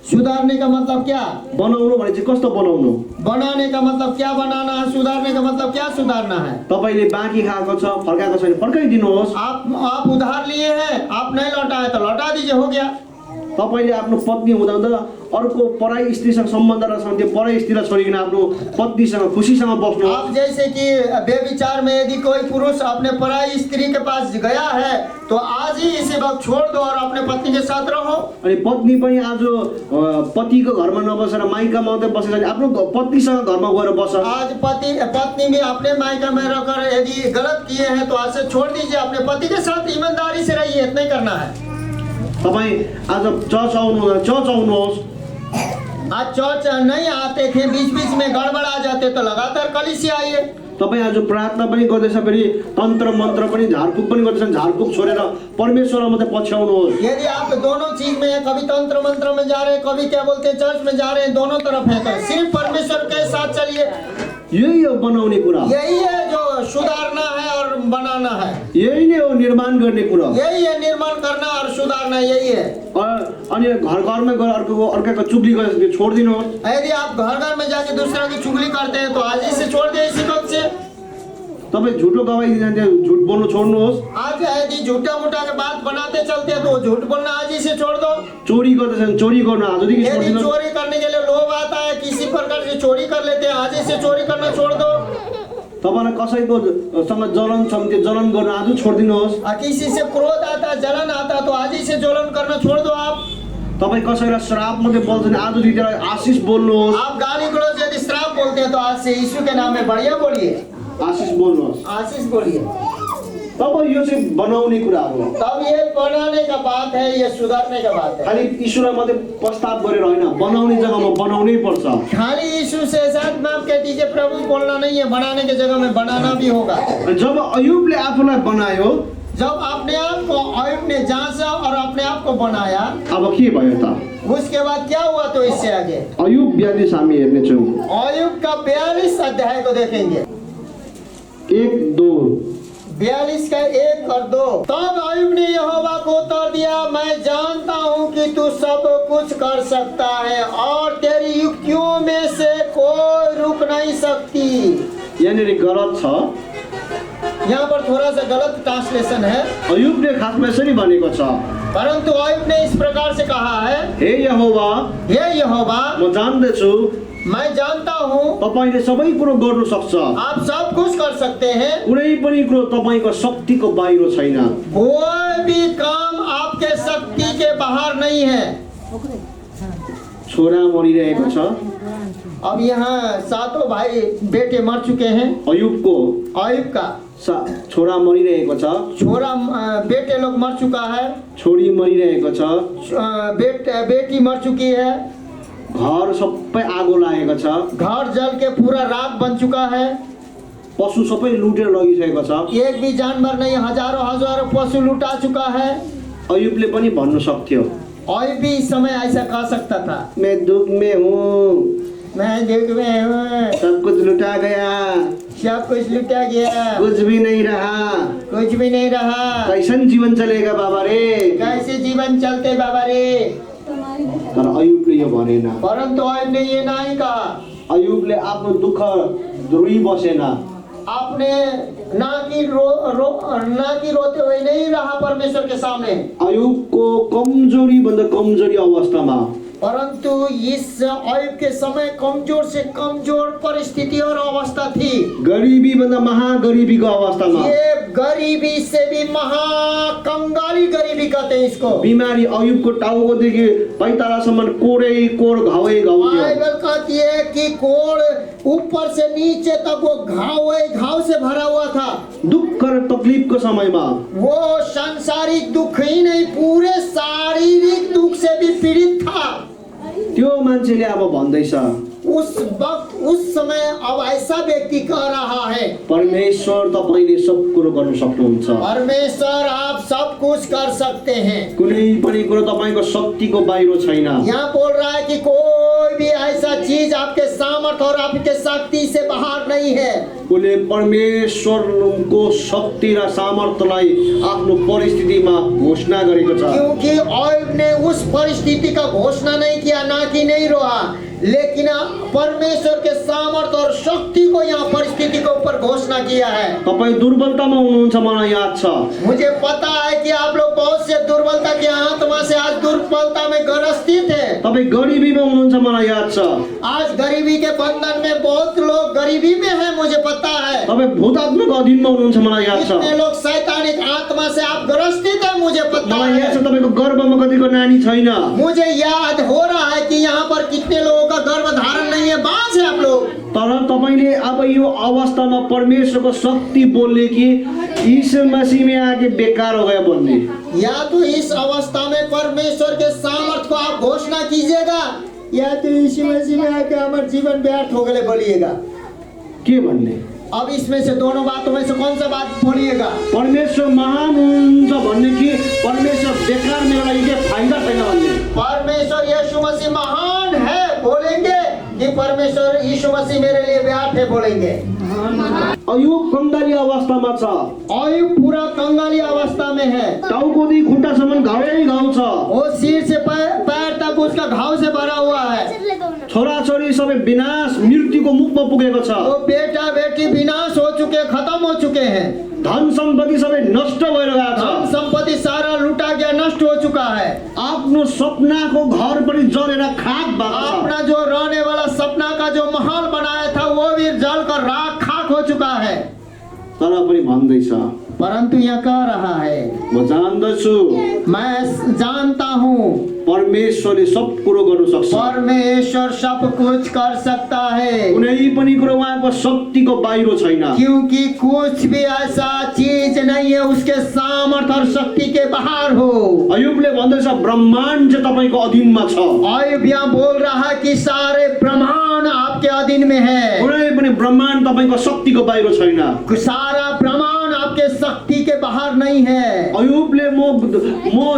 सुधारने का मतलब क्या? बनाउनु भने चाहिँ कस्तो बनाउनु? बनाने का मतलब क्या बनाना है? सुधारने का मतलब क्या सुधारना है? तपाईँले बाँकी खाएको छ, फर्काएको छैन, फर्काइदिनुहोस्। आप उधार लिए हैं, आप नहीं लौटाए तो लौटा दीजिए, हो गया। तपाईँले आफ्नो पत्नी हुँदा अर्को पराई स्त्रीसँग सम्बन्ध राख्छन्, त्यो पराई स्त्रीलाई छोडिकन आफ्नो पत्नीसँग खुसीसँग बस्नु। आप जैसे कि व्यभिचार में यदि कोई पुरुष अपने पराई स्त्री के पास गया है तो आज ही इसी वक्त छोड़ दो और अपने पत्नी के साथ रहो। अनि पत्नी पनि आज पतिको घरमा नबसेर माइका मात्रै बसेर आफ्नो पत्नीसँग घरमा गएर बस। आज पत्नी भी अपने मायका में रहकर यदि गलत किए हैं तो आज से छोड़ दीजिए, अपने पति के साथ ईमानदारी से रहिए, इतना ही करना है। तपाईँ आज चर्च आउनुहोस्। आज चर्च नहीं आते थे, बीच बीच में गड़बड़ आ जाते तो लगातार कलिसिया आइए। तपाईँ आज प्रार्थना पनि गर्दैछ, फेरि तन्त्र मन्त्र पनि झारफुक पनि गर्दैछन्, झारफुक छोडेर परमेश्वरलाई मात्रै पछ्याउनुहोस्। यदि आप दोनों चीज में, कभी तंत्र मंत्र में जा रहे हैं, कभी क्या बोलते हैं चर्च में जा रहे हैं, दोनों तरफ है, तो सिर्फ परमेश्वर के साथ चलिए। यही हो बनाउने कुरा, यही है जो सुधारना है और बनाना है, यही नै हो निर्माण गर्ने कुरा, यही है निर्माण करना और सुधारना, यही है। अनि घर घरमा गएर अर्काको चुगली गरेर छोडिदिनुहोस्। यदि आप घर घर में जाके दूसरा की चुगली करते हैं तो आज ही से छोड़ दिए, इसी वक्त से। तपाईँ झुटो गवाही दिँदा झुट बोल्नु छोड्नुहोस्। आज यदि झूठा मूठा के बात बनाते चलते हैं तो झूठ बोलना आज ही से छोड़ दो। चोरी गर्दैछन्, चोरी गर्नु आजदेखि छोड यदि दिनुहोस्। चोरी करने के लिए लोभ आता है, किसी प्रकार से चोरी कर लेते हैं, आज ही से चोरी करना छोड़ दो। तपाईँलाई कसैको सँग जलन छ भने त्यो जलन गर्न आज छोडिदिनुहोस्। किसी से क्रोध आता, जलन आता तो आज ही से जलन करना छोड़ दो आप। तपाईँ कसैलाई श्राप मात्रै बोल्छ भने आजदेखि त्यसलाई आशिष बोल्नुहोस्। आप गाली गलौज यदि श्राप बोलते हैं तो आज से यीशु के नाम में बढ़िया बोलिए, आशिष बोल्नुहोस्। आशीष बोलिए। तब यो चाहिँ बनाउने कुरा हो। तब ये बनाने का बात है, ये सुधारने का बात है। खालि ईश्वरलाई मात्रै प्रस्ताव गरेर होइन, बनाउने जग्गामा बनाउनै पर्छ। खाली यीशु से साथ माफ कह दीजिए प्रभु बोलना नहीं है, बनाने की जगह में बनाना भी होगा। जब अयुबले आफूलाई बनायो, जब अपने आप को अयुब ने जांचा और अपने आप को बनाया, अब के भयो त? उसके बाद क्या हुआ तो इससे आगे अयुब 42 हामी हेर्नेछौँ। अयुब का 42 अध्याय को देखेंगे, 1-2। 42 का 1 और 2। तब अयुब ने यहोवा को उत्तर दिया, मैं जानता हूँ कि तू सब कुछ कर सकता है और तेरी युक्तियों में से कोई रुक नहीं सकती। यहाँनिर गलत छ, यहाँ पर थोड़ा सा गलत ट्रांसलेशन है। अयुबले खासमा यसरी भनेको छ, परंतु अयुब ने इस प्रकार से कहा है, हे यहोवा, हे यहोवा, म जान्दछु मैं जानता हूँ तपाईले सबै कुरो गर्नु सक्छ, आप सब कुछ कर सकते हैं, कुनै पनि कुरो तपाईको शक्तिको बाहिर छैन। कोई भी काम आपके शक्ति के बाहर नहीं है। छोरा मरिरहेको छ, अब यहाँ सातों भाई बेटे मर चुके हैं। अयुबको अयुब का छोरा मरिरहेको छ, छोरा बेटे लोग मर चुका है, छोरी मरिरहेको छ, बेटी मर चुकी है, घर सबै आगो लागेको छ, घर जल के पूरा राख बन चुका है, पशु सबै लुटेर लगिसकेको छ, एक भी जानवर नहीं, हजारों पशु लुटा चुका है। अयुबले पनि भन्नु सक्थ्यो, अयुब भी इस समय ऐसा कह सकता था, मैं दुख में हूँ, मैं दुख में हूँ, सब कुछ लुटा गया, सब कुछ लुटा गया, कुछ भी नहीं रहा, कुछ भी नहीं रहा, कैसन जीवन चलेगा बाबा रे, कैसे जीवन चलते बाबा रे। तर अयुबले अयुबले यो भनेन। परंतु अयुब ने ये नहीं कहा। अयुबले आफ्नो दुःख रोइ बसेन। आपने ना कि रोते हुए नहीं रहा परमेश्वर के सामने, अयुबको कमजोरी भन्दा कमजोरी अवस्थामा, परंतु इस अयुब के समय कमजोर से कमजोर परिस्थिति और अवस्था थी। गरिबी भन्दा महागरिबीको अवस्थामा, ये गरीबी से भी महाकंगाली गरीबी कहते हैं इसको। बिमारी अयुबको टाउकोदेखि पैतालासम्म कोरै कोर घावै घाउ थियो। बाइबल कहती है कि कोड़ ऊपर से नीचे तक वो घाव से भरा हुआ था। दुःख र तकलिफको समयमा वो सांसारिक दुख ही नहीं, पूरे शारीरिक दुख से भी पीड़ित था। त्यो मान्छेले अब भन्दैछ, उस वक्त उस समय अब ऐसा व्यक्ति कह रहा है, परमेश्वर तपाईले सब कुरो गर्न सक्नुहुन्छ। परमेश्वर आप सब कुछ कर सकते हैं। कुनै पनि कुरो तपाईको शक्तिको बाहिर छैन। यहाँ बोल रहा है कि कोई भी ऐसा चीज आपके सामर्थ्य और आपके शक्ति से बाहर नहीं है। उसले परमेश्वरको शक्ति र सामर्थ्यलाई आफ्नो परिस्थितिमा घोषणा गरेको छ। क्योंकि अयुब ने उस परिस्थिति का घोषणा नहीं किया, ना कि नहीं रोआ, लेकिन परमेश्वर के सामर्थ्य और शक्ति को यहाँ परिस्थिति के ऊपर घोषणा किया है। तपाई दुर्बलतामा हुनुहुन्छ, मलाई याद छ। मुझे पता है कि आप लोग बहुत से दुर्बलता की आत्मा से आज दुर्बलता में ग्रसित है। तपाई गरिबीमा हुनुहुन्छ, मलाई याद छ। आज गरीबी के बंधन में बहुत लोग गरीबी में है, मुझे पता है। तपाई भूतात्माको अधीनमा हुनुहुन्छ, मलाई याद छ। कितने लोग शैतानिक आत्मा से आप ग्रसित है, मुझे पता मलाई याद है। छ तपाईको गर्भमा कतिको नानी छैन। मुझे याद हो रहा है कि यहाँ पर कितने लोगों का गर्भ धारण नहीं है, बांझ है आप लोग। तर तपाईले अब यो अवस्थामा परमेश्वरको शक्ति बोल्ने कि यीशु मसीह में आके बेकार हो गया बोल्ने। या तो इस अवस्था में परमेश्वर के सामर्थ्य को आप घोषणा कीजिएगा, या तो यीशु मसीह में आके हमारा जीवन व्यर्थ हो गए बोलिएगा। के भन्ने? अब इसमें से दोनों बातों में से कौन सा बात बोलिएगा? परमेश्वर महान हुन्छ भन्ने कि परमेश्वर बेकार मेरो लागि के फाइदा छैन भन्ने? परमेश्वर यीशु मसीह महान है बोलेंगे कि परमेश्वर यीशु मसीह मेरे लिए व्यर्थ है बोलेंगे? अयुब कंगाली अवस्थामा छ। अयुब पूरा कंगाली अवस्था में है। टाउकोदेखि खुट्टासम्म घावै घाउ छ। वो सिर से पैर तक उसका घाव से भरा हुआ है। छोराछोरी सबै विनाश मृत्युको मुखमा पुगेको छ। वो बेटा बेटी विनाश हो चुके, खत्म हो चुके हैं। धन सम्पत्ति सबै नष्ट भएर गएको धन छ। संपत्ति सारा लुटा गया, नष्ट हो चुका है। आफ्नो सपनाको घर पनि जलेर खाक भएको छ। अपना जो रहने वाला सपना का जो महल बनाया था वो भी जल कर राख खाक हो चुका है। तर पनि भन्दैछ, परंतु यह कह रहा है, म जान्दछु मैं जानता हूँ परमेश्वरले सब कुरो गर्न सक्छ। परमेश्वर सब कुछ कर सकता है, कुनै पनि कुरो उहाँको शक्तिको बाहिर छैन। क्योंकि कुछ भी ऐसा चीज नहीं है उसके सामर्थ्य और शक्ति के बाहर हो। अयुबले भन्दैछ ब्रह्माण्ड चाहिँ तपाईको अधीनमा छ। अयुब यहाँ बोल रहा है कि सारे ब्रह्मांड आपके अधीन में है। कुनै पनि ब्रह्माण्ड तपाईको शक्तिको बाहिर छैन। सारा ब्रह्मांड आपके शक्ति के बाहर नहीं है। अयुबले म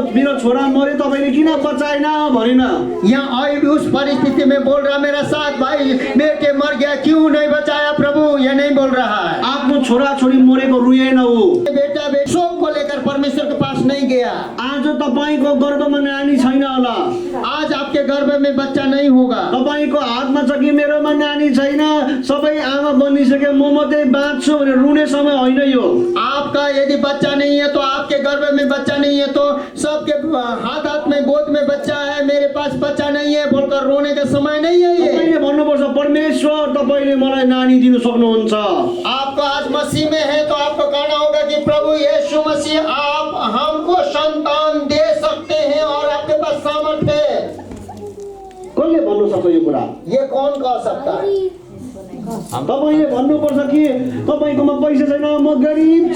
मेरो छोरा मरे तपाईले किन बचाएन भनेन। यहाँ अयुब उस परिस्थिति में बोल रहा, मेरा साथ भाई बेटे मर गया, क्यों नहीं बचाया प्रभु, ये नहीं बोल रहा है। आफ्नो छोरा छोरी मरेको रुएन ऊ। बेटा बेटी शोक को लेकर परमेश्वर के पास नहीं गया। आज तपाईको गर्भमा नानी छैन होला। आज आपके गर्भ में बच्चा नहीं होगा। तपाईको हातमा छ कि मेरोमा नानी छैन, सबै आमा बनिसके म मात्रै बाँच्छु भने रुने समय होइन यो। आपका यदि बच्चा नहीं है तो आपके गर्भ में बच्चा नहीं है तो सबके हाथ में गोद में बच्चा है, मेरे पास बच्चा नहीं है बोलकर रोने का समय नहीं है ये। तपाईले भन्नुपर्छ परमेश्वर तपाईले मलाई नानी दिनु सक्नुहुन्छ। आपको आज मसीह में है तो आपको कहना होगा कि प्रभु यीशु मसीह आप हमको संतान दे सकते हैं और आपके पास सामर्थ्य है। कसले भन्नु सक्छ यो कुरा? ये कौन कह सकता है? तपाईले भन्नुपर्छ कि तपाईकोमा पैसा छैन, म गरिब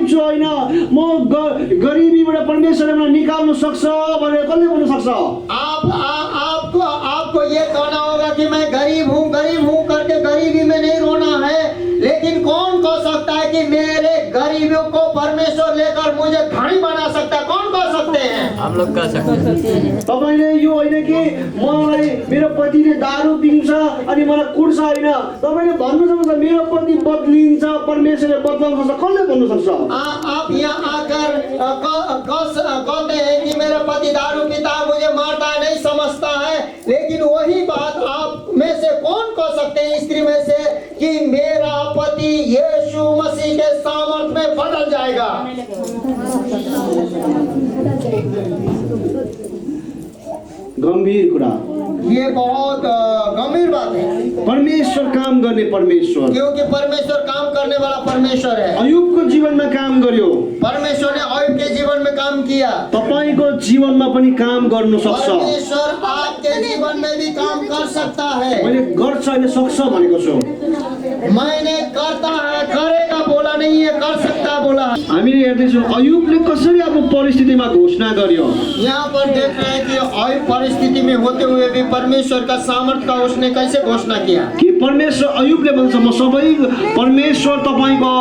छु होइन, म गरिबीबाट परमेश्वरले मलाई निकाल्नु सक्छ भनेर कसले भन्नु सक्छ? आपको ये कहना होगा कि मैं गरीब हूँ करके गरीबी में नहीं रोना है, लेकिन कौन कह सकता है कि मेरे गरीबियों को परमेश्वर लेकर मुझे धनी बना सकता है? कौन कह सकते हैं? हम लोग कह सकते हैं। तपाईले यो होइन कि मलाई मेरो पतिले दारू पिन्छ अनि मलाई कुट्छ होइन, तपाईले भन्नु सक्नुहुन्छ मेरो पति बदलिन्छ परमेश्वरले बदलाउन सक्छ कसले भन्नु सक्छ आप यहाँ आकर कहते हैं कि मेरा पति दारू पीता है, मुझे मारता है, नहीं समझता है, लेकिन वही बात आप में से कौन कह सकते हैं स्त्री में से कि मेरा पति यीशु मसीह के सामर्थ में बदल जाएगा। गम्भीर कुरा ये बहुत गंभीर बात है, परमेश्वर काम गर्ने परमेश्वर क्योंकि परमेश्वर काम करने वाला परमेश्वर है। अयुबको जीवनमा काम गर्यो परमेश्वर ने अयुब के जीवन में काम किया। तपाईको जीवनमा पनि काम गर्नु सक्छ परमेश्वर आपके जीवन में भी काम कर सकता है। मैले गर्छ अहिले सक्छ भनेको छु मैंने करता है, करेगा बोला नहीं है, कर सकता बोला। हामीले हेर्दैछौँ अयुबले कसरी आफ्नो परिस्थितिमा घोषणा गर्यो यहाँ पर देख रहे हैं कि अयुब परिस्थिति में होते हुए भी परमेश्वर का सामर्थ का उसने कैसे घोषणा किया कि परमेश्वर अयुबले भन्छ म सबै परमेश्वर तपाईको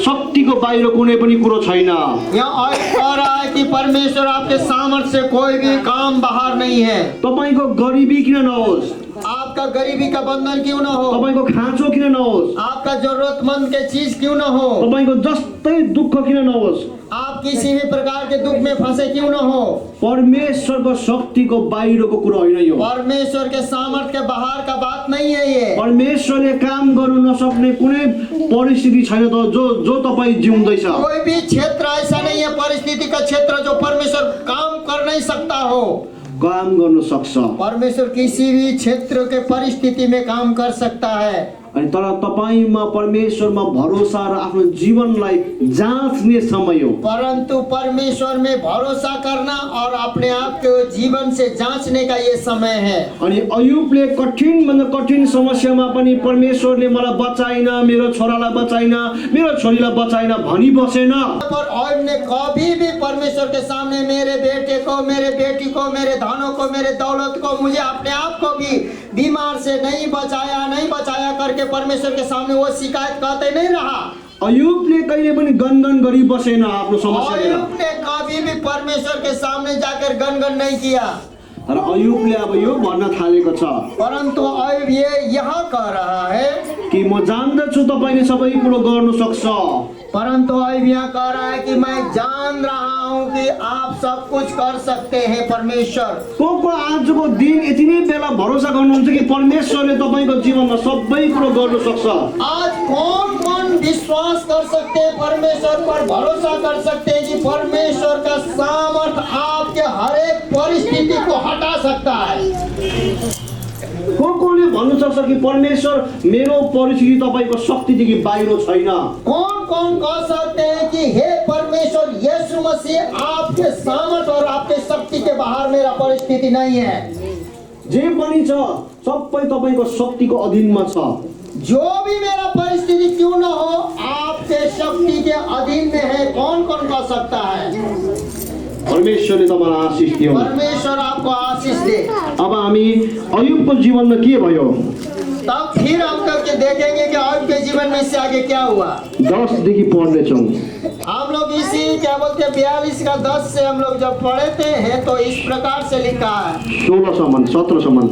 शक्तिको बाहिर कुनै पनि कुरो छैन यहाँ अयुब कह रहा है कि परमेश्वर आपके सामर्थ से कोई भी काम बाहर नहीं है। तपाईको गरिबी किन नहोस् आपका गरीबी का बंधन क्यों न हो, तपाईको खाँचो किन नहोस् आपका जरूरतमंद के चीज क्यों न हो, तपाईको जस्तै दुःख किन नहोस् आप किसी भी प्रकार के दुख में फंसे क्यों न हो, परमेश्वरको शक्तिको बाहिरको कुरो होइन यो परमेश्वर के सामर्थ के बाहर का बात नहीं है ये। परमेश्वरले काम गर्नु नसक्ने कुनै परिस्थिति छैन त जो तपाईँ जिउँदैछ कोई भी क्षेत्र ऐसा नहीं है परिस्थिति का क्षेत्र जो परमेश्वर काम कर नहीं सकता हो। काम गर्न सक्छ परमेश्वर किसी भी क्षेत्र के परिस्थिति में काम कर सकता है। अनि तर तपाईमा परमेश्वरमा भरोसा र आफ्नो जीवनलाई जाँच्ने समय हो परंतु परमेश्वर में भरोसा करना और अपने आप के जीवन से जांचने का ये समय है। अनि अयुबले कठिन भन्दा कठिन समस्यामा पनि परमेश्वरले मलाई बचाइन मेरो छोरालाई बचाइन मेरो छोरीलाई बचाइन भनी बसेन पर अयुब ने कभी भी परमेश्वर के सामने मेरे बेटे को, मेरे बेटी को, मेरे धनों को, मेरे दौलत को, मुझे अपने आप को भी बीमार से नहीं बचाया करके परमेश्वर के सामने वो शिकायत करते नहीं रहा। अयुबले कहिले पनि गनगन गरी बसेन आफ्नो समस्या लिएर अयुब ने कभी भी परमेश्वर के सामने जाकर गनगन नहीं किया। र अयुबले अब यो भन्न थालेको छ परंतु अयुब ये यहाँ कह रहा है कि म जान्दछु तपाईले सबै कुरो गर्न सक्छ परंतु अयुब यहाँ कह रहा है कि मैं जान रहा हूँ कि आप सब कुछ कर सकते हैं परमेश्वर। को आजको दिन यति नै बेला भरोसा गर्नुहुन्छ कि परमेश्वरले तपाईको जीवनमा सबै कुरो गर्न सक्छ आज कौन कौन विश्वास कर सकते हैं परमेश्वर पर भरोसा कर सकते हैं कि परमेश्वर का सामर्थ आपके हर एक परिस्थिति को हटा सकता है। कोले भन्नु सक्छ कि परमेश्वर मेरो परिस्थिति तपाईको शक्तिदेखि बाहिर छैन कौन कौन कह सकते हैं कि हे परमेश्वर यीशु मसीह आपके सामर्थ और आपके शक्ति के बाहर मेरा परिस्थिति नहीं है। जे पनि छ सबै तपाईको शक्तिको अधीनमा छ जो भी मेरा परिस्थिति क्यों न हो आपके शक्ति के अधीन में है। कौन कौन कह सकता है? परमेश्वरले तपाईलाई आशिष दियो परमेश्वर आपको आशीष दे। अब हामी अयुबको जीवनमा के भयो तब फिर हम करके देखेंगे कि अयुब के जीवन में इससे आगे क्या हुआ। 10 देखि पढ्ने छौं हम लोग इसी क्या बोलते हैं 42 का 10 से हम लोग जब पढ़े थे हैं तो इस प्रकार से लिखा है 16 सम्म 17 सम्म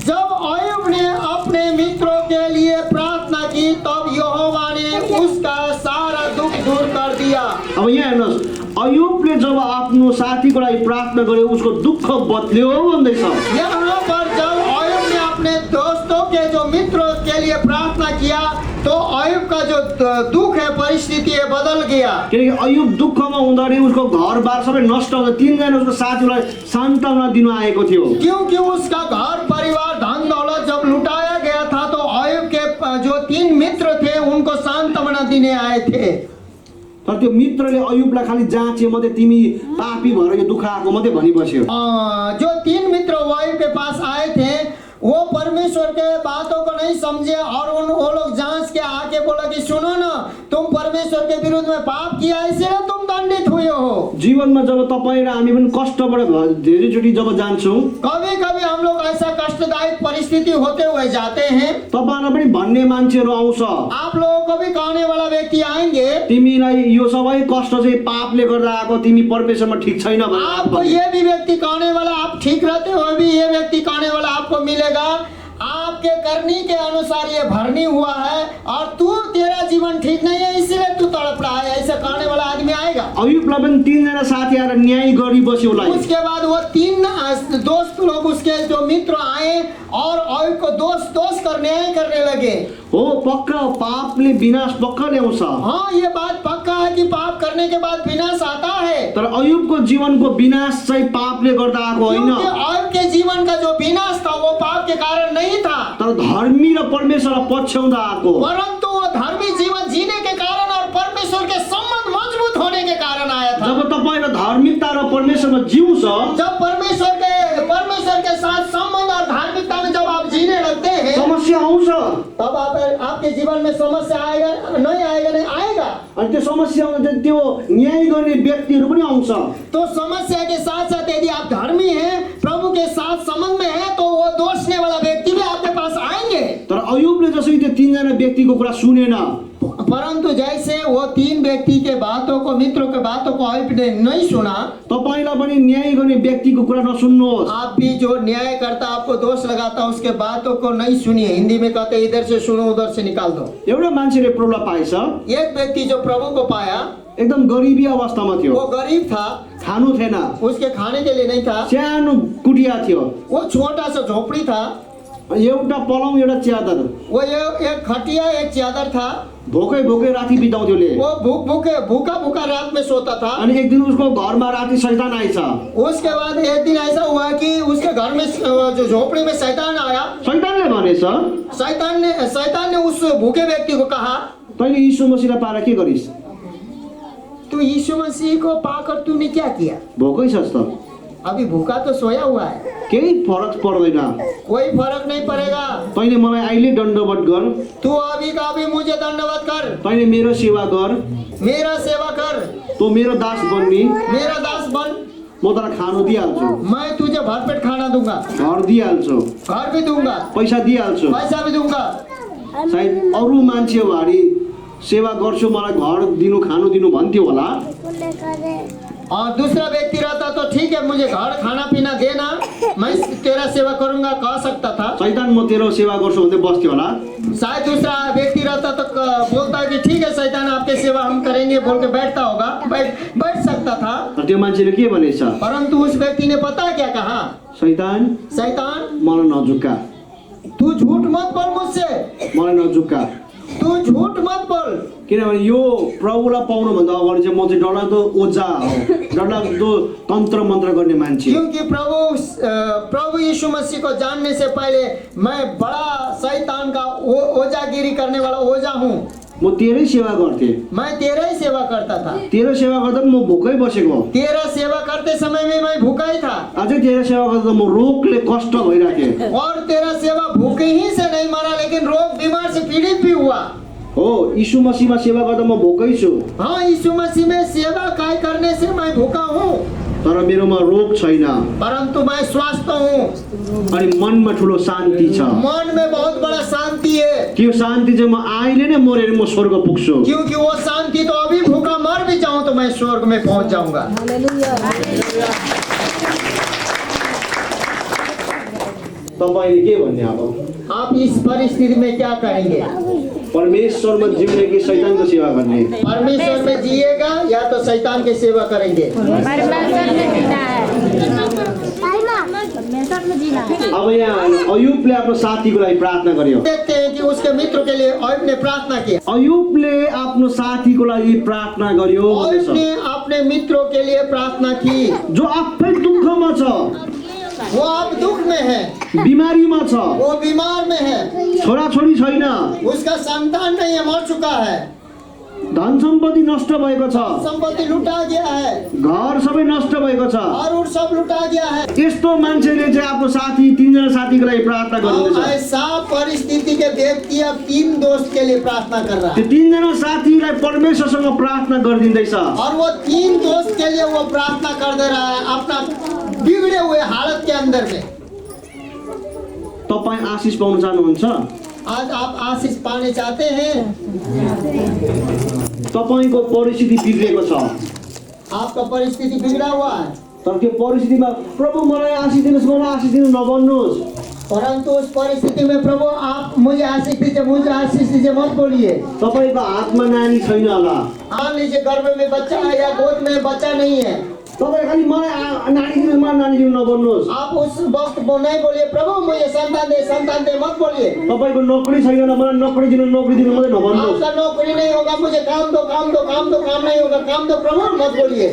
जब अयुब ने अपने मित्रों के लिए प्रार्थना की तब यहोवा ने उसका सारा दुख दूर कर दिया। अब यहाँ हेर्नुहोस् अयुबले जब आफ्नो साथीको लागि प्रार्थना गरे उसको दुःख बदल्यो भन्दैछ। यहाँ पर जब अयुब ने अपने दोस्तों के जो मित्रों के लिए प्रार्थना किया तो अयुब का जो दुख है परिस्थिति है बदल गया। किनकि अयुब दुःखमा हुँदाखेरि उसको घरबार सबै नष्ट हुन्छ 3 जना उसको साथीलाई सान्त्वना दिन आएको थियो क्योंकि उसका घर परिवार धन दौलत जब लुटाया गया था तो अयुब के जो 3 मित्र थे उनको सांत्वना देने आए थे। तर त्यो मित्रले अयुबलाई खाली जाँचे मात्रै तिमी पापी भएर यो दुःख आएको मात्रै भनी बस्यो। जो 3 मित्र अयुब के पास आए थे वो परमेश्वर के बातों को नहीं समझे और वो लोग जांच के आके बोला कि सुनो ना तुम परमेश्वर के विरुद्ध में पाप किया इसलिए तुम दंडित हुए हो। जीवनमा जब तपाईं र हामी पनि कष्टबाट धेरैचोटि जब जान्छौं कभी कभी हम लोग ऐसा कष्टदायक परिस्थिति होते हुए जाते हैं तपाईलाई पनि भन्ने मान्छेहरू आउँछ आप लोगों को भी कहने वाला व्यक्ति आएंगे तिमीलाई यो सबै कष्ट चाहिँ पापले गर्दा आएको तिमी परमेश्वरमा ठीक छैन आपको ये भी व्यक्ति कहने वाला आप ठीक रहते हो भी ये व्यक्ति कहने वाला आपको मिलेगा आप पाप के करने के अनुसार ये भरनी हुआ है और तू तेरा जीवन ठीक नहीं है इसलिए तू तड़प रहा है, ऐसा कहने वाला आदमी आएगा। अयुबलाई पनि तीनजना साथी आएर न्याय गरिबस्यो उसलाई। उसके बाद वो तीन दोस्त लोग उसके जो मित्र आए और अयुब को दोष कर न्याय करने लगे। हो पक्का पापले विनाश पक्का ल्याउँछ। हाँ, ये बात पक्का है कि पाप करने के बाद विनाश आता है। तर अयुबको जीवनको विनाश चाहिँ पापले गर्दा आएको होइन। क्योंकि अयुब के जीवन का जो विनाश था वो पाप के कारण नहीं था, तर धर्मी र परमेश्वरलाई पछ्याउँदा आएको। परंतु वो धर्मी जीवन जीने के कारण और परमेश्वर के संबंध मजबूत होने के कारण आया था। जब तपाईको धार्मिकता र परमेश्वरमा जिउँछ, जब परमेश्वर के साथ संबंध और धार्मिकता में जब आप जीने लगते हैं, समस्या आउँछ। तब आपके जीवन में समस्या आएगा नहीं आएगा। अनि त्यो समस्या आउँदा त्यो न्याय गर्ने व्यक्तिहरू पनि आउँछ। तो समस्या के साथ साथ यदि आप धर्मी हैं, प्रभु के साथ संबंध में हैं, तो वो दोषने वाला व्यक्ति भी आपके पास आएंगे। तर अयुबले जसरी त्यो तीनजना व्यक्तिको कुरा सुनेन, परंतु जैसे वो तीन व्यक्ति के बातों को, मित्रों के बातों को अयुब ने नहीं सुना, तपाईलाई पनि न्याय गर्ने व्यक्तिको कुरा नसुन्नुहोस्। आप भी जो न्याय करता, आपको दोष लगाता, उसके बातों को नहीं सुनिए। हिंदी में कहते इधर से सुनो उधर से निकाल दो। एउटा मान्छेले प्रभुलाई पाएछ, एक व्यक्ति जो प्रभु को पाया, एकदम गरिबी अवस्थामा थियो, वो गरीब था, खानु थिएन, उसके खाने के लिए नहीं था, सानो कुटिया थियो, वो छोटा सा झोपड़ी था, एउटा पलङ एउटा च्यादर, वो एक खटिया एक चादर था, भोकै भोकै राति बिताउँथ्यो ले। वो भूखा रात में सोता था। अनि एक दिन उसको घरमा राति शैतान आएछ। उसके बाद एक दिन ऐसा हुआ कि उसके घर में जो झोपड़ी में शैतान आया। शैतानले भनेछ, शैतान ने उस भूखे व्यक्ति को कहा, तैँले यीशु मसीहलाई पाएर के गरिस्? तू यीशु मसीह को पाकर तूने क्या किया? भोकै छस् त? अभी भूखा तो सोया हुआ है, केही फरक पर्दैन। कोई फर्क नहीं पड़ेगा। तैँले मलाई अहिले दण्डवत गर, तू अभी का अभी मुझे दंडवत कर, तैँले मेरो सेवा गर, मेरा सेवा कर, तँ मेरो दास बन्नी, मेरा दास बन, म तँलाई खानु दिइहाल्छु, मैं तुझे भरपेट खाना दूंगा, घर दिइहाल्छु, घर भी दूंगा, पैसा दिइहाल्छु। पैसा भी दूंगा। सायद अरू मान्छे भारी सेवा गर्छु, मलाई घर दिनु खानु दिनु भन्थ्यो होला। और दूसरा व्यक्ति रहता तो ठीक है, मुझे घर खाना पीना देना, मैं तेरा सेवा करूंगा कह सकता था। शैतान म तेरो सेवा गर्छु भन्दै बस्थ्यो होला। शायद दूसरा व्यक्ति रहता तो बोलता कि ठीक है शैतान आपके सेवा हम करेंगे बोल के बैठता होगा, बैठ सकता था। तर त्यो मान्छेले के भनेछ? परंतु उस व्यक्ति ने पता क्या कहा? शैतान मलाई नझुक्का, तू झूठ मत बोल मुझसे, मलाई नझुक्का, तू झूठ मत बोल। किनभने यो प्रभुलाई पाउनुभन्दा अगाडि चाहिँ म चाहिँ डरलाग्दो ओझा हो, डरलाग्दो तन्त्र मन्त्र गर्ने मान्छे। क्योंकि प्रभु यीशु मसीह को जानने से पहले मैं बड़ा शैतान का ओझागिरी करने वाला ओझा हूँ। म तेरै सेवा गर्थेँ, मैं तेरा ही सेवा करता था। तेरो सेवा गर्दा म भोकै बसेको, तेरा सेवा करते समय में मैं भूखा ही था। अझै तेरो सेवा गर्दा म रोगले कष्ट भइराखेँ। और तेरा सेवा भूखे ही से नहीं मरा, लेकिन रोग बीमार से पीड़ित भी हुआ। हो यीशु मसीहमा सेवा गर्दा म भोकै छु। हाँ, यीशु मसीह में सेवा काय करने से मैं भूखा हूँ, तर मेरोमा रोग छैन, परंतु मैं स्वस्थ हूँ। अनि मनमा ठुलो शान्ति छ। मन में बहुत बड़ा शांति है, त्यो शान्ति चाहिँ म अहिले नै मरेर म स्वर्ग पुग्छु। क्योंकि वो शांति तो अभी भूखा मर भी जाऊं तो मैं स्वर्ग में पहुंच जाऊंगा। तपाईले के भन्ने? अब आप इस परिस्थिति में क्या करेंगे? परमेश्वरमा जिउने कि शैतानको सेवा गर्ने? परमेश्वर में जिएगा या तो शैतान की सेवा करेंगे? परमेश्वर में जीना है, परमेश्वर में जीना है। अब यहाँ अयुबले आफ्नो साथीको लागि प्रार्थना गर्यो। देखते हैं कि उसके मित्र के लिए अयुब ने प्रार्थना की। अयुबले आफ्नो साथीको लागि प्रार्थना गर्यो। अयुब ने अपने मित्रों के लिए प्रार्थना की, जो आफै दुःखमा छ, वो अब दुख में है, बिमारीमा छ, वो बीमार में है, छोराछोरी छैन, उसका संतान नहीं है, मर चुका है, धन सम्पत्ति नष्ट भएको छ, संपत्ति लुटा गया है, घर सबै नष्ट भएको छ। और सब लुटा गया है। यस्तो मान्छेले चाहिँ आफ्नो साथी, तीनजना साथीको लागि प्रार्थना गर्दैछ। ऐसा परिस्थिति के व्यक्ति अब तीन दोस्त के लिए प्रार्थना कर रहा त्यो है, तीनजना साथीलाई परमेश्वरसँग प्रार्थना गरिदिँदैछ। और वो तीन दोस्त के लिए वो प्रार्थना कर दे रहा है अपना बिगड़े हुए हालत के अंदर में। तपाईँ आशिष पाउन चाहनुहुन्छ? आज आप आशीष पाने चाहते हैं? तपाईँको परिस्थिति बिग्रेको छ, आपका परिस्थिति बिगड़ा हुआ है, तर त्यो परिस्थितिमा प्रभु मलाई आशिष दिनुहोस्, मलाई आशिष दिनु नभन्नुहोस्। परंतु उस परिस्थिति में प्रभु आप मुझे आशीष दीजिए मत बोलिए। तपाईँको हातमा नानी छैन होला, मान लीजिए गर्भ में बच्चा है या गोद में बच्चा नहीं है, तपाईँ खालि मलाई नानी दिनु नभन्नुहोस्। आप उस वक्त नहीं बोलिए प्रभु मुझे संतान दे मत बोलिए। तपाईँको नोकरी छैन, मलाई नोकरी दिनु मात्रै नभन्नुहोस्। आपका नौकरी नहीं होगा मुझे काम दो, काम नहीं होगा काम दो प्रभु मत बोलिए।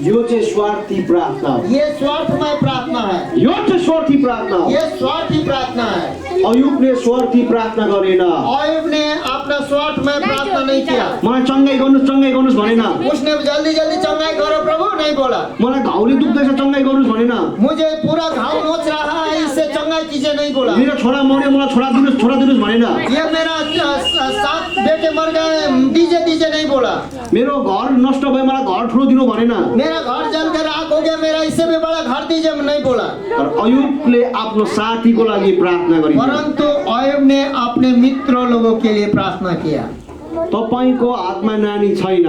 यो चाहिँ स्वार्थी प्रार्थना हो। ये स्वार्थमय प्रार्थना है, यो चाहिँ स्वार्थी प्रार्थना हो। ये स्वार्थी प्रार्थना है। अयुबले स्वार्थी प्रार्थना गरेन। अयुब ने अपना स्वार्थमय प्रार्थना नहीं किया। मलाई चङ्गाई गर्नुहोस् भनेन। उसने जल्दी चंगाई करो प्रभु नहीं बोला। मलाई घाउले दुख्दैछ चङ्गाई गर्नुहोस् भनेन। मुझे पूरा घाव नोच रहा है इससे चंगाई कीजिए नहीं बोला। मेरो छोरा मर्यो मलाई छोरा दिनुहोस् भनेन। ये मेरा 7 बेटे मर गए दीजिए नहीं बोला। मेरो घर नष्ट भयो मलाई घर ठुलो दिनु भनेन। मेरा घर जल कर राख हो गया मेरा इससे भी बड़ा घर दीजिए नहीं बोला। तर अयुबले आफ्नो साथीको लागि प्रार्थना गरिन्। परंतु अयुब ने अपने मित्र लोगों के लिए प्रार्थना किया। तपाईको हातमा नानी छैन,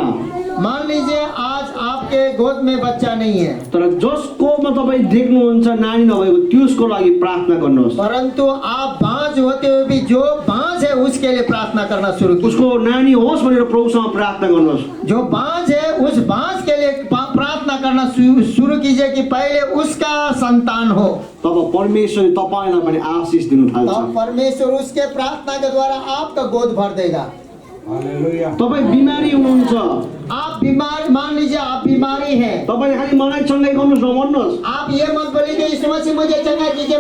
मान लीजिए आज आपके गोद में बच्चा नहीं है, तर जसकोमा तपाईँ देख्नुहुन्छ नानी नभएको त्यसको लागि प्रार्थना गर्नुहोस्। परंतु आप बाँझ होते हुए भी जो बाँझ है उसके लिए प्रार्थना करना शुरू कीजिए। उसको नानी होस् भनेर प्रभुसँग प्रार्थना गर्नुहोस्। जो बाँझ है उस बाँझ के लिए प्रार्थना करना शुरू कीजिए कि पहले उसका संतान हो। तब परमेश्वरले तपाईँलाई पनि आशिष दिनु थाल्छ। और परमेश्वर उसके प्रार्थना के द्वारा आपका गोद भर देगा। तपाईँ बिमारी हुनुहुन्छ, आप बीमार मान लीजिए आप बीमारी हैं, तपाईँले खालि मलाई चङ्गाई गर्नुहोस् नभन्नुहोस्। आप ये मत बोलिए कि यीशु मसीह मुझे चंगा कीजिए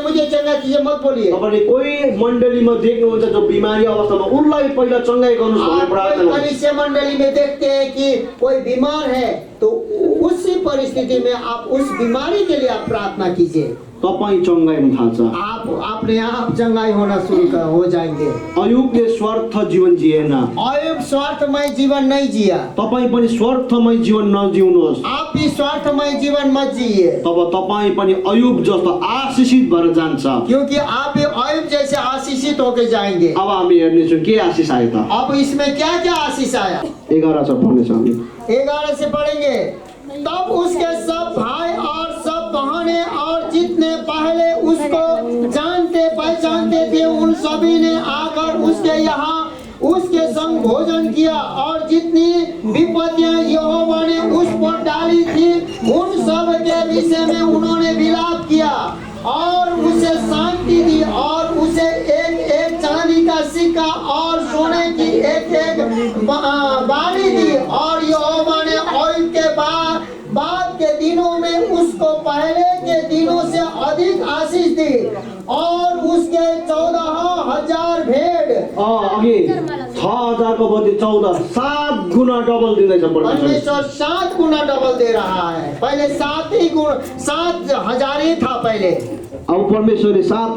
मत बोलिए। तपाईँले कोही मण्डलीमा देख्नुहुन्छ जो बिमारी अवस्थामा उनलाई पहिला चङ्गाई गर्नुहोस् भनेर प्रार्थना आप गर्नुहोस्। कलीसिया मंडली में देखते हैं कि कोई बीमार है तो उसी परिस्थिति में आप उस बीमारी के लिए आप प्रार्थना कीजिए, तपाईँ चङ्गाई हुन थाल्छ। आप अपने आप चंगाई होना शुरू हो जाएंगे। अयुबले स्वार्थ जीवन जिएन, अयुब स्वार्थमय जीवन नहीं जिया। तपाईँ पनि स्वार्थमय जीवन नजिउनुहोस्। आप भी स्वार्थमय जीवन मत जिए, तब तपाईँ पनि अयुब जस्तो आशिषित भएर जान्छ। क्योंकि आप भी अयुब जैसे आशीषित होके जाएंगे। अब हामी हेर्नेछौँ के आशिष आयो त। अब इसमें क्या क्या आशीष आया 11 से पढ्नेछौँ हामी। 11 से पढ़ेंगे। तब उसके सब भाई और सब बहनें और जितने पहले उसको जानते पहचानते थे उन सभी ने आकर उसके यहाँ उसके संग भोजन किया, और जितनी विपत्तियां यहोवा ने उस पर डाली थी उन सब के विषय में उन्होंने विलाप किया और उसे शांति दी, और उसे एक चांदी का सिक्का और सोने की एक बाली दी। और यहोवा ने अयुब के बाद के दिनों में उसको पहले के दिनों से अधिक आशीष दी, और उसके 14,000 भेड़ अघि 6,000 को बदली 14 7 गुना डबल दिँदैछ परमेश्वर। परमेश्वर 7 गुना डबल दे रहा है। पहले 7,000 ही था पहले, अब परमेश्वरले 7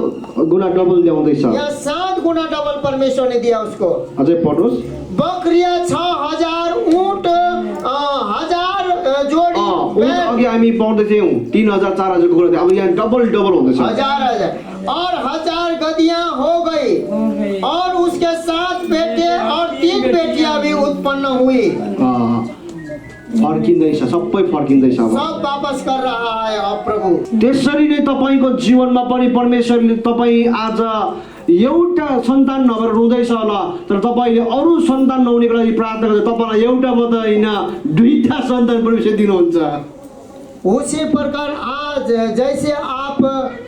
गुना डबल ल्याउँदैछ। यह 7 गुना डबल परमेश्वर ने दिया उसको। अझै पढ्नुहोस्। बकरिया 6,000, ऊंट 1,000 जोड़ी, अघि हामी पढ्दै थियौँ 3,000 4,000 को कुरा थियो। अब यहाँ डबल हुँदैछ। 1,000 और 1,000 गदियां हो गई, और उसके 7 बेटे और 3 बेटियां भी उत्पन्न हुई। फर्किँदैछ, सबै फर्किँदैछ। अब सब वापस कर रहा है अब प्रभु। त्यसरी नै तपाईँको जीवनमा पनि परमेश्वरले तपाईँ आज एउटा सन्तान नभएर रुँदैछ होला, तर तपाईँले अरू सन्तान नहुनेको लागि प्रार्थना गर्दा तपाईँलाई एउटा मात्र होइन 2टा सन्तान परमेश्वर दिनुहुन्छ। उसी प्रकार आज जैसे आप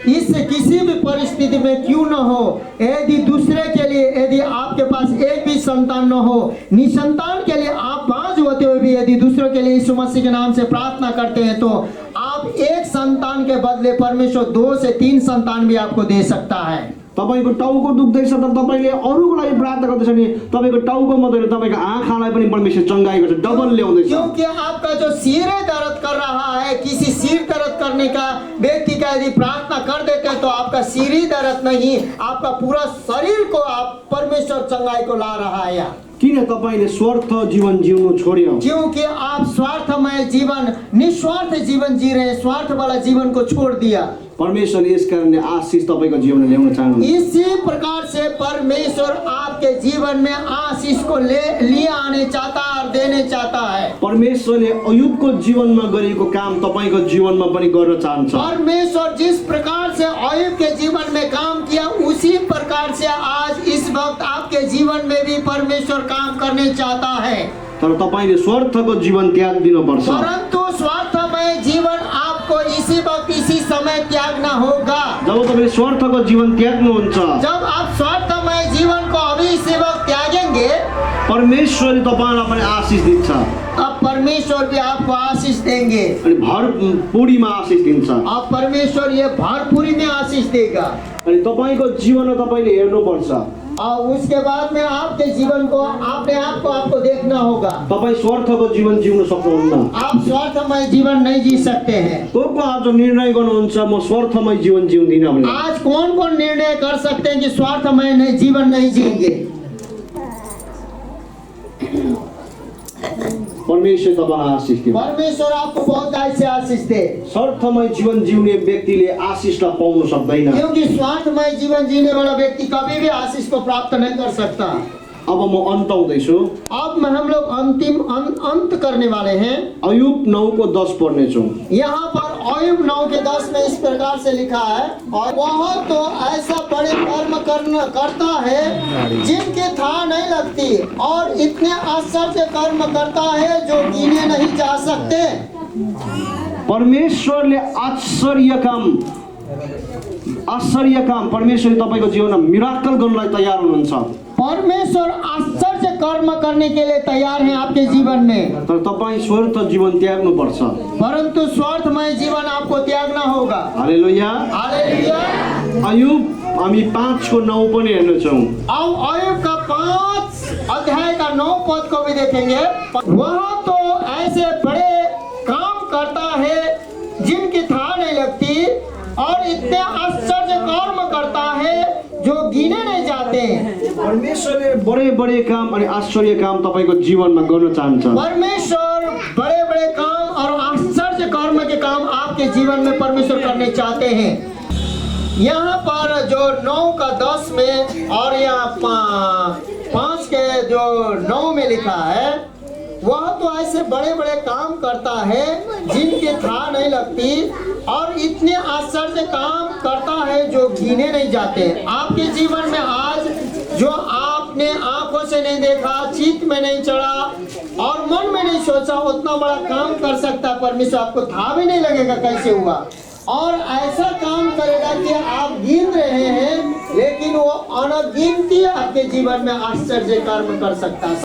इस किसी भी परिस्थिति में क्यों न हो, यदि दूसरे के लिए यदि आपके पास एक भी संतान न हो, निसंतान के लिए आप बाँझ होते हुए भी यदि दूसरों के लिए यीशु मसीह के नाम से प्रार्थना करते हैं, तो आप एक संतान के बदले परमेश्वर 2 से 3 संतान भी आपको दे सकता है। तपाईँको टाउको दुख्दैछ तर तपाईँले अरूको लागि प्रार्थना गर्दैछ भने तपाईँको टाउको मात्रै तपाईँको आँखालाई पनि परमेश्वर चङ्गाई गर्छ, डबल ल्याउँदैछ। क्योंकि आपका जो सिर दर्द कर रहा है, किसी सिर दर्द करने का व्यक्ति का यदि प्रार्थना कर देते हैं तो आपका सिर ही दर्द नहीं, आपका पूरा शरीर को आप परमेश्वर चंगाई को ला रहा है। किन तपाईँले स्वार्थ जीवन जिउनु छोड्यो? क्योंकि आप स्वार्थमय जीवन, निस्वार्थ जीवन जी रहे हैं, स्वार्थ वाला जीवन को छोड़ दिया। परमेश्वरले यस कारणले आशिष तपाईको जीवनमा ल्याउन चाहनुहुन्छ। इसी प्रकार से परमेश्वर आपके जीवन में आशीष को लिए आने चाहता है और देने चाहता है। परमेश्वरले अयुबको जीवनमा गरेको काम तपाईको जीवनमा पनि गर्न चाहन्छ। परमेश्वर जिस प्रकार से अय्यूब के जीवन में काम किया उसी प्रकार से आज इस वक्त आपके जीवन में भी परमेश्वर काम करने चाहता है। तर तपाईले स्वार्थको जीवन त्याग दिनुपर्छ। परंतु स्वार्थमय जीवन आपको इसी वक्त इसी समय त्यागना होगा। जब तपाईले स्वार्थको जीवन त्याग्नुहुन्छ, जब आप स्वार्थमय जीवन को अभी इसी वक्त त्यागेंगे, परमेश्वरले तपाईलाई पनि आशिष दिन्छ अब परमेश्वर भी आपको आशीष देंगे। अनि भरपूरीमा आशिष दिन्छ। अब परमेश्वर ये भरपूरी में आशीष देगा। अनि तपाईको जीवनमा तपाईले हेर्नुपर्छ। और उसके बाद में आपके जीवन को अपने आप को आपको देखना होगा। तपाई स्वार्थको जीवन जिउन सक्नुहुन्न। आप स्वार्थमय जीवन नहीं जी सकते हैं। को आज निर्णय गर्नुहुन्छ म स्वार्थमय जीवन जिउँदिन भनेर? आज कौन कौन निर्णय कर सकते हैं कि स्वार्थमय नहीं जीवन नहीं जिएंगे? परमेश्वर तपाईलाई आशिष दिन्छ। परमेश्वर आपको बहुत ऐसे आशीष दे, स्वार्थमय जीवन जिउने व्यक्तिले आशिषलाई पाउन सक्दैन। क्योंकि स्वार्थमय जीवन जीने वाला व्यक्ति कभी भी आशीष को प्राप्त नहीं कर सकता। अब म अन्ताउँदैछु। अब में हम लोग अंत करने वाले हैं। अयुब 9:10 पढ्नेछौँ। यहाँ पर अय्यूब 9:10 में इस प्रकार से लिखा है, और वह तो ऐसा बड़े कर्म करता है जिनकी था नहीं लगती, और इतने आश्चर्य कर्म करता है जो गिने नहीं जा सकते। परमेश्वरले आश्चर्य काम परमेश्वरले तपाईको जीवनमा मिराकल गर्नलाई तयार हुनुहुन्छ। परमेश्वर आश्चर्य कर्म करने के लिए तैयार हैं आपके जीवन में। तर तपाई स्वार्थ जीवन त्याग्नुपर्छ। परंतु स्वार्थमय जीवन आपको त्यागना होगा। हालेलुया। हालेलुया। अयुब हामी 5:9 पनि हेर्नेछौँ। अब अय्यूब का 5 अध्याय का 9 पद को भी देखेंगे। वह तो ऐसे बड़े काम करता है जिनकी था नहीं लगती, और इतने आश्चर्य कर्म करता है जो गिने नहीं जाते। परमेश्वरले बडे काम अनि आश्चर्य काम तपाईको जीवनमा गर्न चाहन्छ। परमेश्वर बड़े बड़े काम और आश्चर्य कर्म के काम आपके जीवन में परमेश्वर करने चाहते हैं। यहाँ पर जो 9:10 में और यहाँ 5 के जो 9 में लिखा है, वह तो ऐसे बड़े बड़े काम करता है जिनकी था नहीं लगती, और इतने आश्चर्य काम करता है जो गिने नहीं जाते। आपके जीवन में आज जो आपने आंखों से नहीं देखा, चित्त में नहीं चढ़ा और मन में नहीं सोचा, उतना बड़ा काम कर सकता परमेश्वर, आपको था भी नहीं लगेगा कैसे हुआ। और ऐसा काम करेगा कि आप गिन रहे हैं, लेकिन वो अनगिनती आपके जीवन में आश्चर्य कर्म कर सकता है।